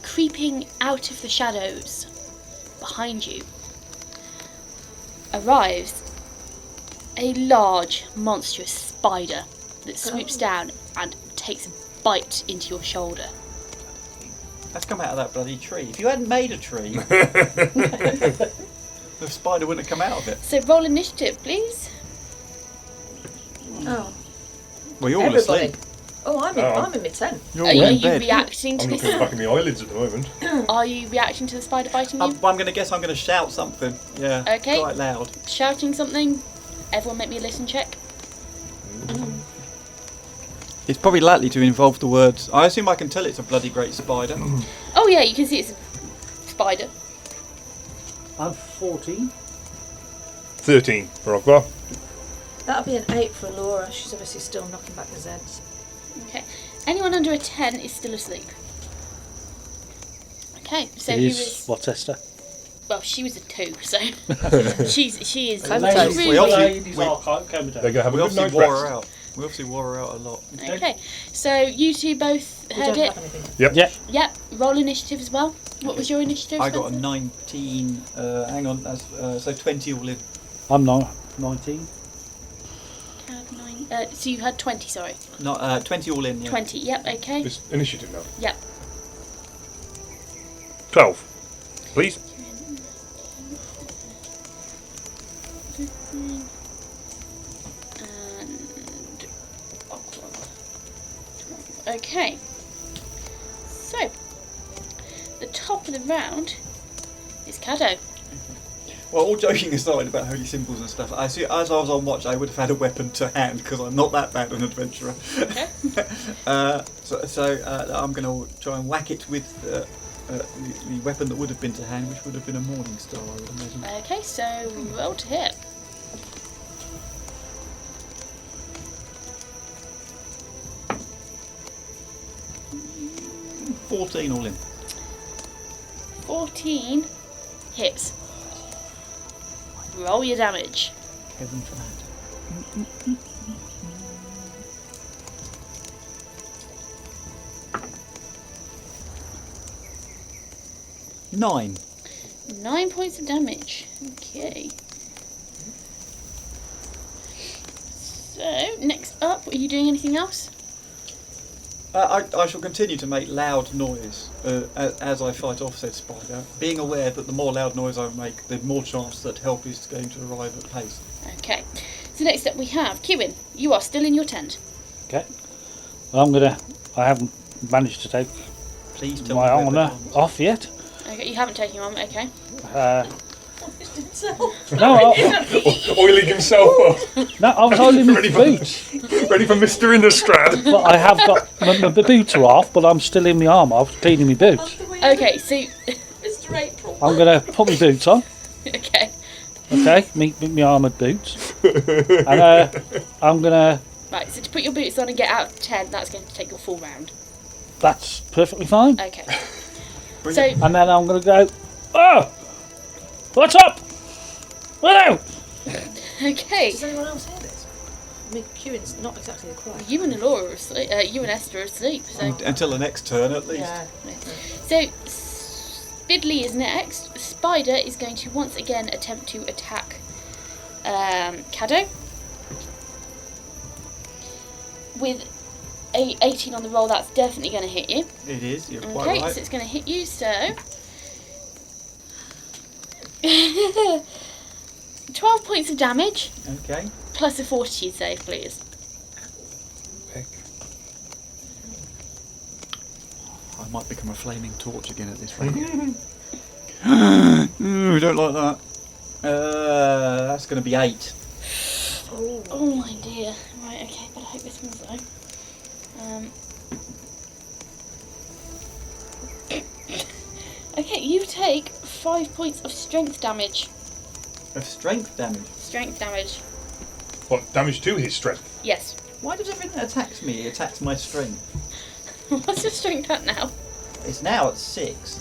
creeping out of the shadows behind you arrives a large, monstrous spider that swoops down and takes a bite into your shoulder. That's come out of that bloody tree. If you hadn't made a tree... the spider wouldn't have come out of it. So roll initiative, please. Oh, Well, you're all everybody. asleep. Oh, I'm in my tent. You're Are all in you bed. reacting to I'm looking this? back in the eyelids at the moment. Are you reacting to the spider biting you? I'm going to guess I'm going to shout something. Yeah. Okay. Quite loud. Shouting something? Everyone make me a listen check. It's probably likely to involve the words. I assume I can tell it's a bloody great spider. Oh yeah, you can see it's a spider. I'm 14. 13 for Ogvar. That'll be an 8 for Elora. She's obviously still knocking back the Zeds. Okay. Anyone under a 10 is still asleep. Okay, so who Is is... what, Esther? Well, she was a 2, so... she is... Comatose. We obviously- Ladies we- are comatose. They're going to have a We good obviously night's wore rest. her out. We obviously wore her out a lot. Okay, so you two both We heard don't it. have anything. Yep. Yeah. Yep, roll initiative as well. What was your initiative? I got a Spencer? 19. Hang on, that's, so 20 all in. I'm 19. Had 9, so you had 20, sorry. Not 20 all in. Yeah. 20, yep, okay. This initiative now. Yep. 12. Please. And... Okay. So, the top of the round is Caddo. Well, all joking aside about holy symbols and stuff, I see. As I was on watch, I would have had a weapon to hand because I'm not that bad an adventurer. Okay. So I'm going to try and whack it with the weapon that would have been to hand, which would have been a morning star, I would imagine. Okay, so roll to hit. – 14 all in. 14 hits. Roll your damage. Heaven for that. 9. 9 points of damage. Okay. So, next up, are you doing anything else? I shall continue to make loud noise as I fight off said spider, being aware that the more loud noise I make, the more chance that help is going to arrive at pace. Okay. So next up we have Cuin. You are still in your tent. Okay. I haven't managed to take Please tell my me where armour the off yet. Okay, you haven't taken your armor, okay. No, Oiling himself up. no, I was holding my Ready for- boots. Ready for Mr. Innistrad. But I have got my boots are off, but I'm still in my armour. I'm cleaning my boots. Okay, so... Mr. April. I'm going to put my boots on. okay. Okay, me armoured boots. And I'm going to... Right, so to put your boots on and get out of the tent, that's going to take your full round. That's perfectly fine. Okay. So, Brilliant. And then I'm going to go... Oh! What's up? Hello! okay. Does anyone else hear this? I mean, Cuin's not exactly the quiet. You and Elora are asleep. You and Esther are asleep. So, Until the next turn, at least. Yeah. so Spidley is next. Spider is going to once again attempt to attack Caddo with a 18 on the roll. That's definitely going to hit you. It is. You're quite Okay, right. so it's going to hit you. So 12 points of damage Okay. plus a fortitude save, please. I might become a flaming torch again at this rate. We don't like that. That's going to be 8. Oh my dear. Right, okay, but I hope this one's low. Okay, you take 5 points of strength damage. Of strength damage. Strength damage. What, damage to his strength? Yes. Why does everything that attacks me attacks my strength? What's your strength at now? It's now at 6.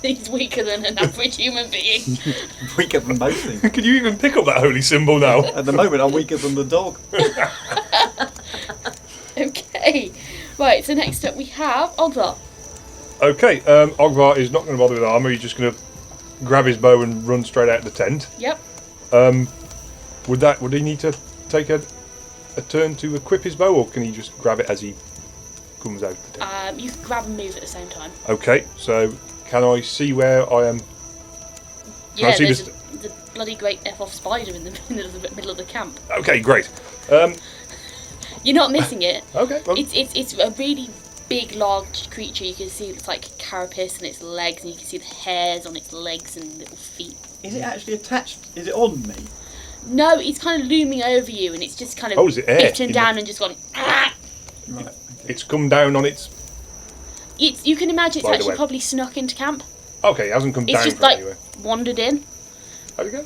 He's weaker than an average human being. Weaker than most things. Can you even pick up that holy symbol now? At the moment, I'm weaker than the dog. Okay. Right, so next up we have Ogvar. Okay, Ogvar is not going to bother with armour. He's just going to grab his bow and run straight out the tent. Yep. Would he need to take a turn to equip his bow, or can he just grab it as he comes out the tent? You can grab and move at the same time. Okay, so can I see where I am Yeah, I see there's this- the bloody great F-off spider in the middle of the camp. Okay, great. You're not missing it. Okay, well, It's a really big, large creature. You can see it's like a carapace on its legs, and you can see the hairs on its legs and little feet. Is it actually attached? Is it on me? No, it's kind of looming over you, and it's just kind of Oh, is it air bitten in the- down and just gone. Ah! Right. it's come down on its... You can imagine it's By the actually way. probably snuck into camp. Okay, it hasn't come It's down just from like anywhere. wandered in. How'd it go?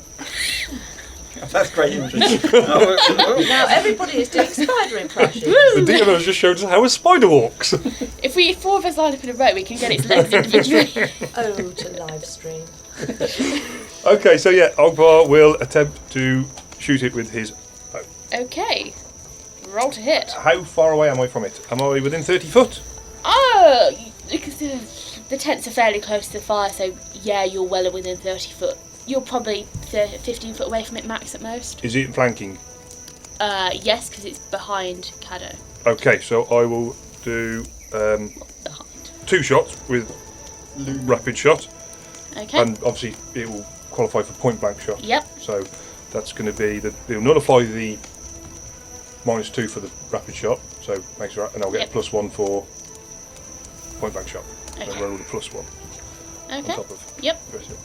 That's great imagery. Now everybody is doing spider impressions. The DM has just showed us how a spider walks. If 4 of us line up in a row, we can get its legs individually. Oh, to live stream. Okay, so yeah, Ogvar will attempt to shoot it with his bow. Okay. Roll to hit. How far away am I from it? Am I within 30 foot? Oh, because the tents are fairly close to the fire, so yeah, you're well within 30 foot. You're probably 15 foot away from it max at most. Is it flanking? Yes, because it's behind Caddo. Okay, so I will do Behind. 2 shots with rapid shot, Okay. and obviously it will qualify for point blank shot. Yep. So that's going to be it'll nullify the -2 for the rapid shot, so makes it right, and I'll get Yep. a +1 for point blank shot. Okay. And roll with a +1 on Okay. top of Yep. the rest of it.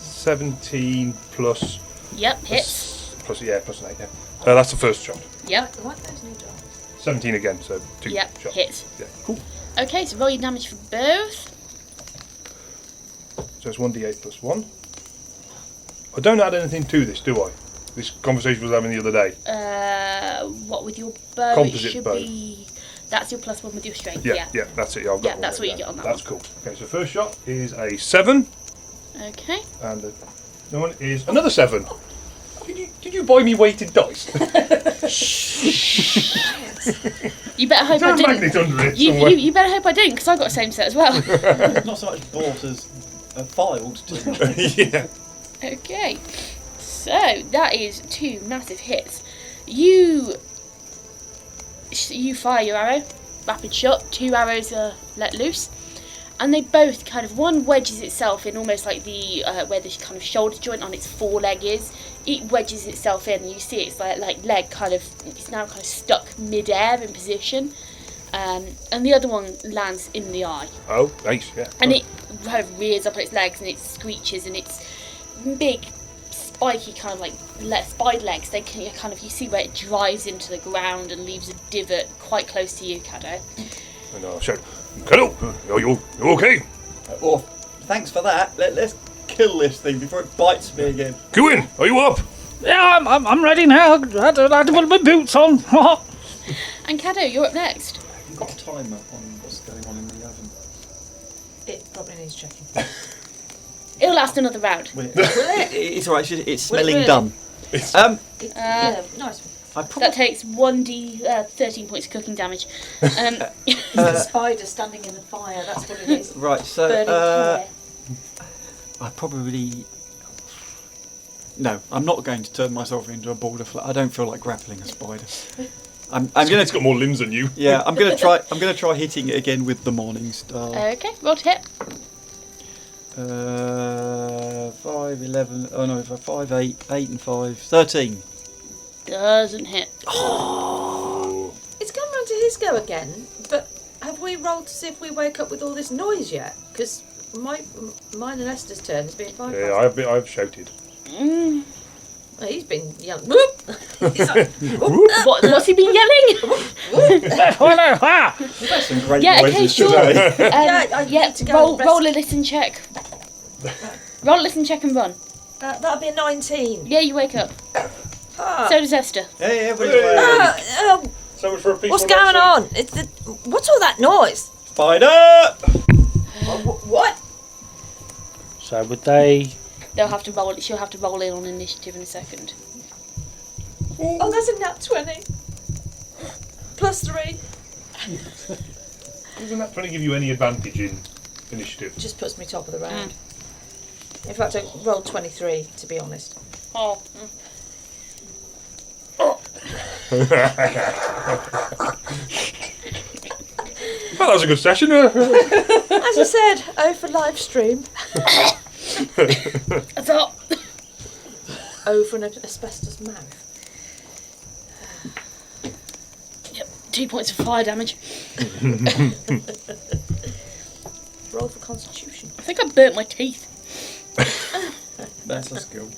17 plus Yep. Hits. plus an 8. Yeah, that's the first shot. Yep. I like those new dogs. 17 again, so 2 Yep. shots. Hit. Yeah, cool. Okay, so roll your damage for both. So it's 1d8 plus 1. I don't add anything to this, do I? This conversation was having the other day. What with your bow? Composite it should bow. be. That's your +1 with your strength. Yeah, that's it. Yeah, I've got Yeah, one that's there, what you get on that That's cool. Okay, so first shot is a 7, Okay. and the other one is another 7. Did you buy me weighted dice? You better hope I There's a didn't. magnet under it somewhere. You better hope I didn't, because I got the same set as well. Not so much bought as filed to. Yeah. Okay, so that is 2 massive hits. You fire your arrow, rapid shot. 2 arrows are let loose, and they both kind of, one wedges itself in almost like the where the kind of shoulder joint on its foreleg is. It wedges itself in, and you see it's like leg kind of, it's now kind of stuck mid-air in position, and the other one lands in the eye. Oh, nice, yeah. And it kind of rears up on its legs, and it screeches, and its big, spiky kind of like spider legs, they can kind of, you see where it drives into the ground and leaves a divot quite close to you, Caddo. And I'll shout, Colin, are you okay? Or thanks for that. Let's kill this thing before it bites me again. Cuin, are you up? Yeah, I'm ready now. I had to put my boots on. And Caddo, you're up next. Have you got a timer on what's going on in the oven? It probably needs checking. It'll last another round. It's alright. It's Will it smelling really? done. Yeah, nice. I That probably takes 13 points of cooking damage. It's the spider standing in the fire, that's what it is. right. So Burning hair. I probably. No, I'm not going to turn myself into a ball of flesh. I don't feel like grappling a spider. I'm gonna. It's got more limbs than you. Yeah, I'm gonna try. I'm gonna try hitting it again with the morning star. Okay, roll to hit. 5, 11. Oh no, 5, 8, 8 and 5, 13. Doesn't hit. It's gone round to his go again, but have we rolled to see if we wake up with all this noise yet? Because mine and Esther's turn has been bypassed. Yeah, I've shouted. Mm. Well, he's been yelling. Whoop! He's like, What's he been yelling? That's some great Yeah, okay, noises sure. today. I need to go and Roll a listen check. Roll a listen check and run. that'll be a 19. Yeah, you wake up. Ah. So does Esther. Hey, everybody's awake. So much for a peaceful What's night's going sleep. on? What's all that noise? Spider! What? So would they? They'll have to roll. She'll have to roll in on initiative in a second. Oh, that's a nat 20. Plus 3. Doesn't that trying to give you any advantage in initiative? Just puts me top of the round. In fact, I rolled 23, to be honest. Oh. Well, that was a good session. As I said, for live stream. That's all. Over an asbestos mouth. Yep, 2 points of fire damage. Roll for constitution. I think I burnt my teeth. That's a skill.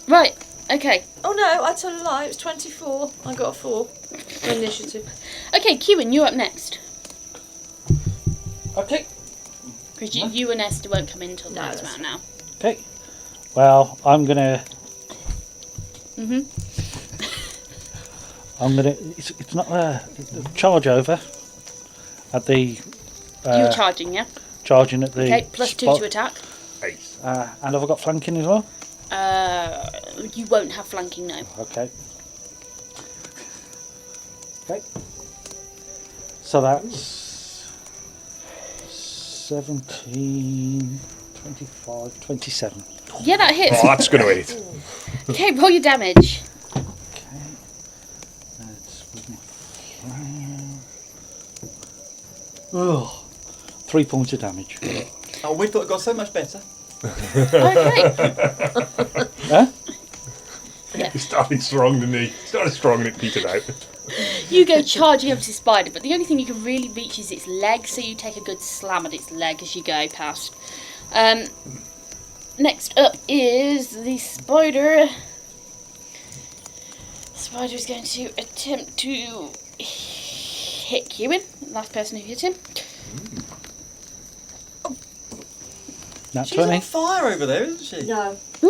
Right, okay. Oh no, I told a lie. It was 24. I got a 4. Initiative. Okay, Cuin, you're up next. Okay. Because you and Esther won't come in until the No, next that's round now. Okay. Well, I'm gonna. It's not a charge over at the. You're charging, yeah? Charging at the. Okay, plus 2 spot. to attack. Ace. And have I got flanking as well? You won't have flanking, no. Okay. Okay. So that's 17, 25, 27. Yeah, that hits. Oh, that's going to hit. Okay, roll your damage. Okay. That's with my flame. Ugh. 3 points of damage. Oh, we've got so much better. Okay. Huh? He started strong, didn't he? Started strong and it petered out. You go charging up to the spider, but the only thing you can really reach is its leg, so you take a good slam at its leg as you go past. Next up is the spider. The spider is going to attempt to hit Cuin, last person who hit him. Nat She's 20. on fire over there, isn't she? No. Woo!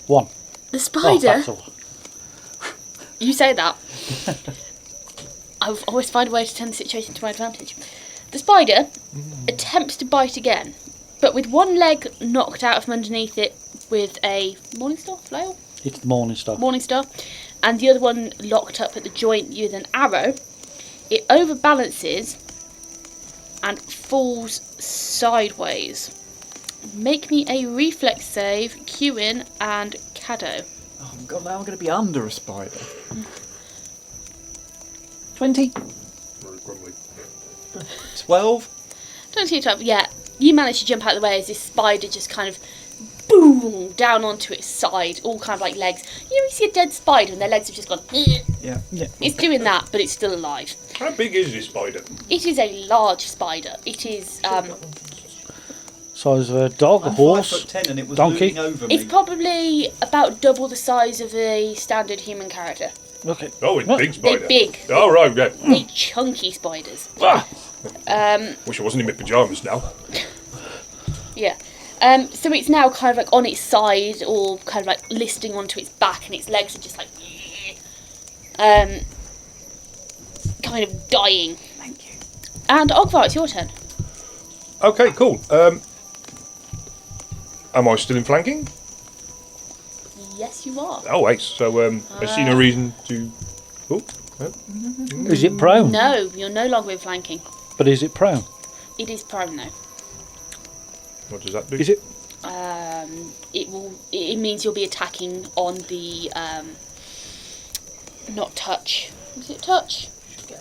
1. The Oh, spider. that's all. You say that. I always find a way to turn the situation to my advantage. The spider attempts to bite again, but with one leg knocked out from underneath it with a Morningstar flail? It's the morning star. Morningstar, and the other one locked up at the joint with an arrow. It overbalances and falls sideways. Make me a reflex save, Cuin and Caddo. Oh God, now I'm going to be under a spider. 20. Very grumbly. 12. 22, yeah. You manage to jump out of the way as this spider just kind of boom down onto its side, all kind of like legs. You know, you see a dead spider and their legs have just gone. Yeah. It's doing that, but it's still alive. How big is this spider? It is a large spider. It is. Size of a dog, a I'm horse. 5'10" and it was donkey. moving over me. It's probably about double the size of a standard human character. Okay. Oh, it's a big spider. They're big. Oh, right, yeah. Big chunky spiders. Ah! Wish I wasn't in my pyjamas now. Yeah. So it's now kind of like on its side, or kind of like listing onto its back, and its legs are just like, kind of dying. Thank you. And Ogvar, it's your turn. Okay, cool. Am I still in flanking? Yes, you are. Oh, ace. So I see no reason to. Oh, Is it prone? No, you're no longer in flanking. But is it prone? It is prone though. what does that do? Is it? It will. It means you'll be attacking on the not touch. Was it touch?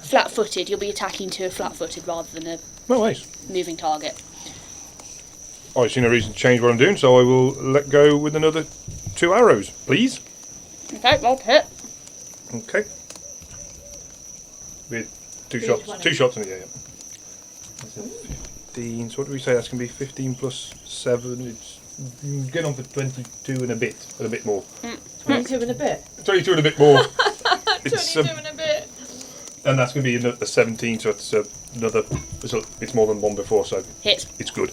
Flat-footed. You'll be attacking to a flat-footed rather than a Oh, ace. moving target. I see no reason to change what I'm doing, so I will let go with another 2 arrows, please. Okay, roll to hit. Okay. With 2 Three shots. 20. 2 shots in the air. 15. So what do we say? That's going to be 15 plus 7. It's getting on for 22 and a bit. And a bit more. 22 and a bit. 22 and a bit more. It's, 22 and a bit. and that's going to be a 17, so it's another. It's more than one before, so Hit. it's good.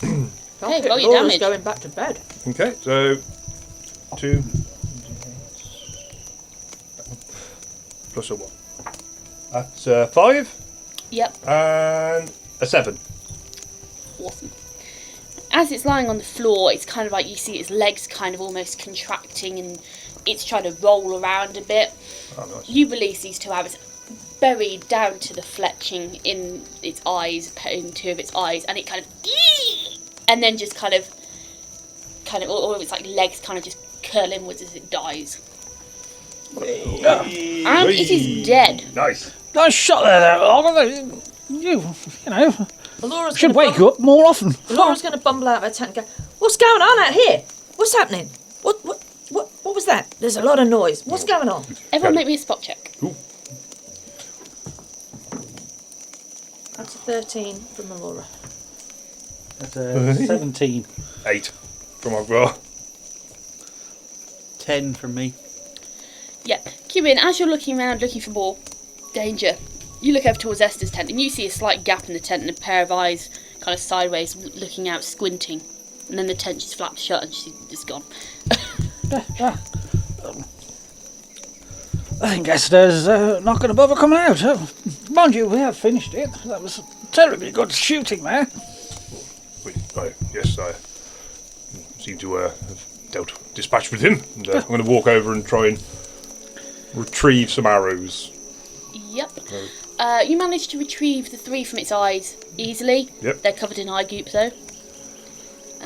Okay, roll your Laura's damage. going back to bed. Okay, so 2 plus a 1. That's 5 Yep. and a 7. Awesome. As it's lying on the floor, it's kind of like you see its legs kind of almost contracting and it's trying to roll around a bit. Oh, nice. You release these 2 arrows, buried down to the fletching in its eyes, in 2 of its eyes, and it kind of, and then just kind of, all of its like legs kind of just curl inwards as it dies. And it is dead. Nice. Nice shot there, dog. You know. Elora's Should gonna wake you up more often. Elora's going to bumble out of her tent and go, "What's going on out here? What's happening? What was that? There's a lot of noise. What's going on?" Everyone make me a spot check. Ooh. That's a 13 from Elora. That's a 17. 8 from Ogvar. 10 from me. Yeah, Cuin, as you're looking around looking for more danger, you look over towards Esther's tent and you see a slight gap in the tent and a pair of eyes kind of sideways looking out, squinting. And then the tent just flaps shut and she's just gone. I think Esther's not going to bother coming out. Mind you, we have finished it. That was terribly good shooting there. Yes, I seem to have dealt dispatch with him. And, I'm going to walk over and try and retrieve some arrows. Yep. You managed to retrieve the 3 from its eyes easily. Yep. They're covered in eye goop though.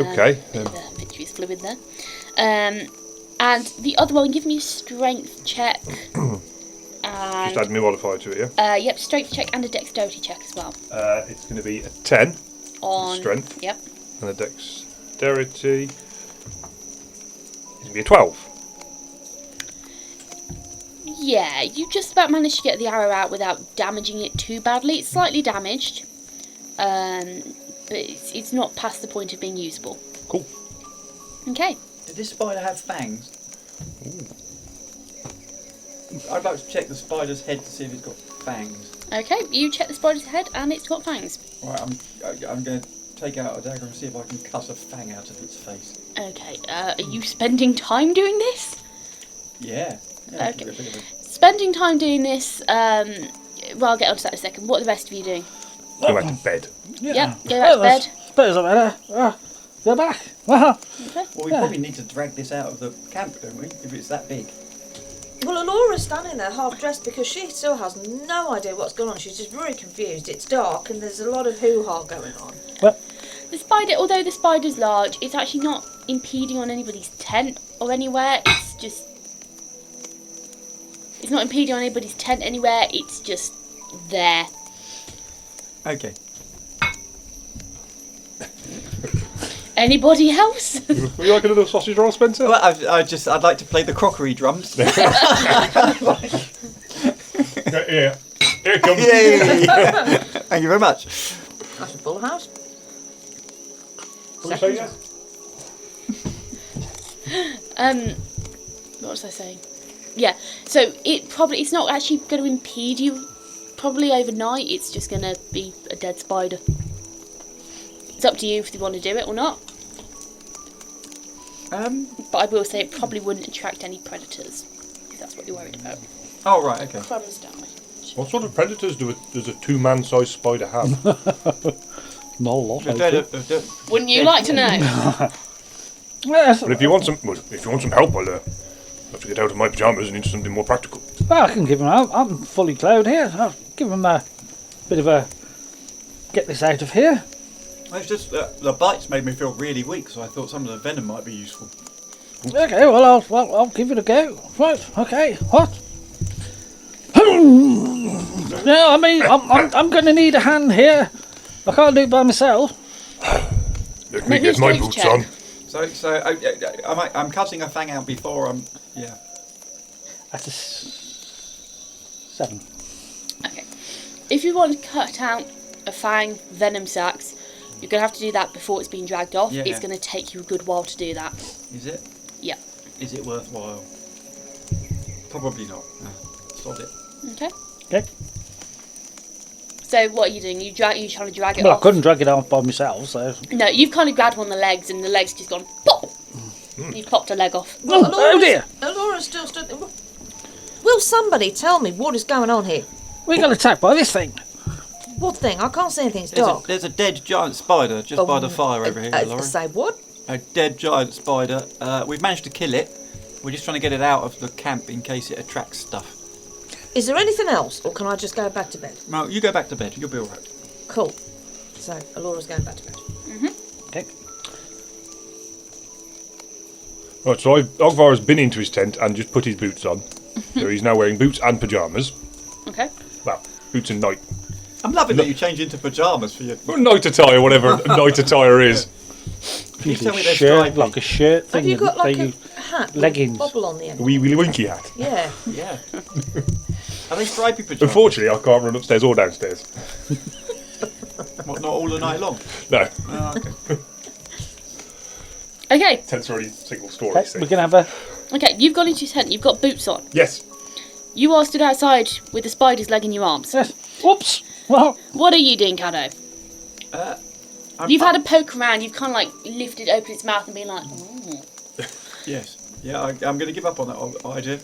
Okay. Bit of a vitreous fluid there. And the other one, give me a strength check. Just add my modifier to it, yeah? Yep, strength check and a dexterity check as well. It's going to be a 10 On strength. Yep. And a dexterity. It's going to be a 12. Yeah, you just about managed to get the arrow out without damaging it too badly. It's slightly damaged, but it's not past the point of being usable. Cool. Okay. Did this spider have fangs? I'd like to check the spider's head to see if it's got fangs. Okay, you check the spider's head and it's got fangs. Right, I'm going to take out a dagger and see if I can cut a fang out of its face. Okay, are you spending time doing this? Yeah. Okay. Spending time doing this, well, I'll get onto that in a second. What are the rest of you doing? Go back to bed. Yep, go back to bed. Suppose I better go back. Okay. Well, we probably need to drag this out of the camp, don't we? If it's that big. Well, Elora's standing there half dressed because she still has no idea what's going on. She's just very confused. It's dark and there's a lot of hoo-ha going on. Well, The spider, although the spider's large, it's actually not impeding on anybody's tent or anywhere. It's just... It's not impeding on anybody's tent anywhere. It's just there. Okay. Anybody else? Would you like a little sausage roll, Spencer? Well, I'd like to play the crockery drums. Yeah. Here it comes. Yay! Thank you very much. That's a full house. What did you say, yeah? What was I saying? Yeah, so it's not actually going to impede you probably overnight. It's just going to be a dead spider. It's up to you if you want to do it or not. But I will say it probably wouldn't attract any predators, if that's what you're worried about. Oh, right, okay. Crumbs down. What sort of predators does a 2-man-sized spider have? not a lot. Wouldn't you like to know? Yes, But if you want some help, I'll have to get out of my pajamas and into something more practical. well, I can give him. I'm fully clothed here. I'll give him a bit of a get this out of here. It's just the bites made me feel really weak, so I thought some of the venom might be useful. Okay, well, I'll give it a go. Right, okay, what? No, I mean, I'm going to need a hand here. I can't do it by myself. Let Make me me a get my strength boots check. on. So I'm cutting a fang out before I'm... Yeah. That's a 7. Okay. If you want to cut out a fang, venom sacs, you're going to have to do that before it's been dragged off. Yeah. It's going to take you a good while to do that. Is it? Yeah. Is it worthwhile? Probably not. Sod it. Okay. Okay. So what are you doing? You trying to drag it Well, I off? couldn't drag it off by myself, so. No, you've kind of grabbed one of the legs and the leg's just gone pop. You've popped a leg off. Well, Oh dear! Elora's still stood there. Will somebody tell me what is going on here? We got attacked by this thing. What thing? I can't see anything. It's dark. There's a dead giant spider just by the fire over here, Laura. Say what? A dead giant spider. We've managed to kill it. We're just trying to get it out of the camp in case it attracts stuff. Is there anything else, or can I just go back to bed? No, you go back to bed. You'll be all right. Cool. So Elora's going back to bed. Okay. Right, so Ogvar has been into his tent and just put his boots on. So he's now wearing boots and pyjamas. Okay. Well, boots and night I'm loving that you change into pyjamas for your... Well, night attire, whatever night attire is. You tell me they're shirt, stripy. like a shirt thing. Have you got like they a hat leggings. with a bobble on the end? A wee winky hat. Yeah. Yeah. Are they stripy pyjamas? Unfortunately, I can't run upstairs or downstairs. What, not all the night long? No. Oh, okay. Okay, Tent's already single story. Okay, see. we can have a. okay, you've gone into your tent, you've got boots on. Yes. You are stood outside with the spider's leg in your arms. Yes. Whoops. Well, What are you doing, Caddo? You've had a poke around, you've kind of like lifted open its mouth and been like, ooh. Yes. Yeah, I'm going to give up on that idea.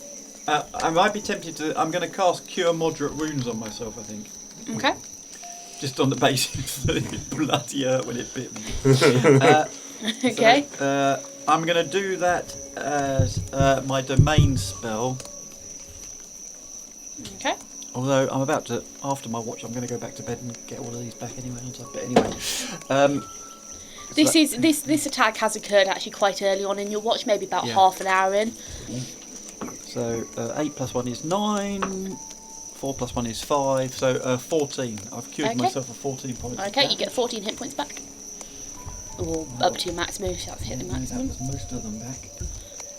I might be tempted to... I'm going to cast Cure Moderate Wounds on myself, I think. Okay. Just on the basis that it bloody hurt when it bit me. Okay. So, I'm going to do that as my domain spell. Okay. Although I'm about to, after my watch, I'm going to go back to bed and get all of these back anyway. But anyway, This attack has occurred actually quite early on in your watch, maybe about Yeah. half an hour in. so 8 plus 1 is 9. 4 plus 1 is 5. So 14. I've cured Okay. myself of 14 points. of Okay, you damage. get 14 hit points back. Or up to your maximum, so that's hit the Yeah, that maximum. was most of them back.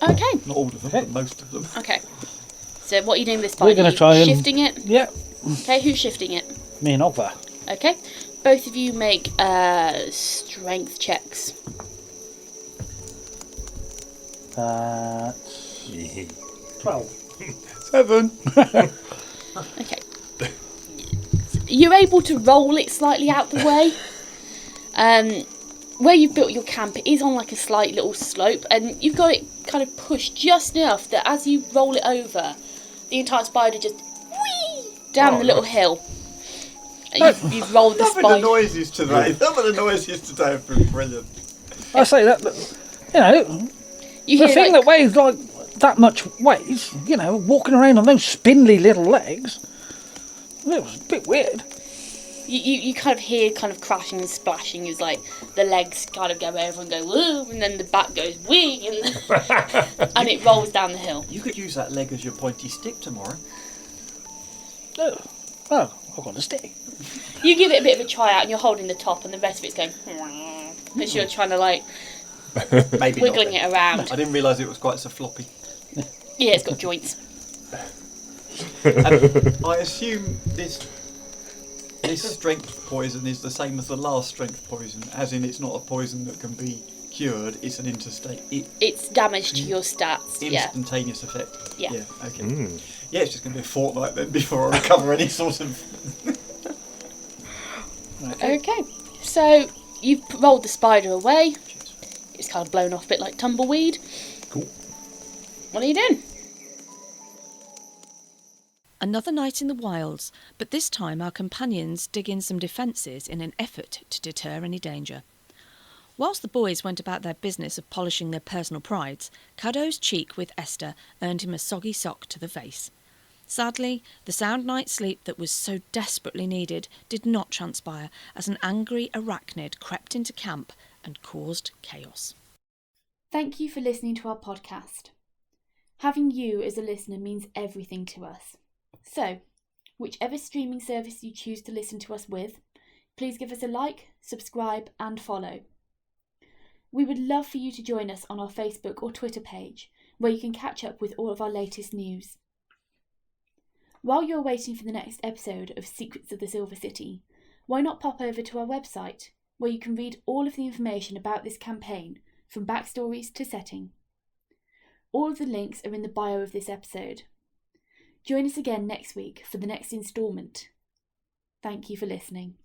Okay. Not all of them, but most of them. Okay. So what are you doing with this spider? We're gonna You try and- shifting it? yeah. Okay, who's shifting it? Me and Ogvar. Okay. Both of you make strength checks. 12. 7. Okay. You're able to roll it slightly out the way. Where you've built your camp, it is on like a slight little slope, and you've got it kind of pushed just enough that as you roll it over, the entire spider just whee down the little hill. You've rolled the Some of the spider. noises today. Some of the noises today have been brilliant. I say that, you know, You the hear thing like, that weighs like that much weight, you know, walking around on those spindly little legs, it was a bit weird. you kind of hear kind of crashing and splashing as like the legs kind of go over and go woo, and then the back goes wee, and it rolls down the hill. You could use that leg as your pointy stick tomorrow. Oh, I've got a stick. You give it a bit of a try out, and you're holding the top, and the rest of it's going because you're trying to like Maybe wiggling not. it around. I didn't realise it was quite so floppy. Yeah, it's got joints. I assume this strength poison is the same as the last strength poison, as in it's not a poison that can be cured, it's an It's damage to your stats. Yeah. instantaneous effect. Yeah. Yeah, okay. Yeah, it's just going to be a fortnight then before I recover any sort of... Okay. So you've rolled the spider away. It's kind of blown off a bit like tumbleweed. Cool. What are you doing? Another night in the wilds, but this time our companions dig in some defences in an effort to deter any danger. Whilst the boys went about their business of polishing their personal prides, Caddo's cheek with Esther earned him a soggy sock to the face. Sadly, the sound night's sleep that was so desperately needed did not transpire, as an angry arachnid crept into camp and caused chaos. Thank you for listening to our podcast. Having you as a listener means everything to us. So, whichever streaming service you choose to listen to us with, please give us a like, subscribe and follow. We would love for you to join us on our Facebook or Twitter page, where you can catch up with all of our latest news. While you're waiting for the next episode of Secrets of the Silver City, why not pop over to our website, where you can read all of the information about this campaign, from backstories to setting. All of the links are in the bio of this episode. Join us again next week for the next instalment. Thank you for listening.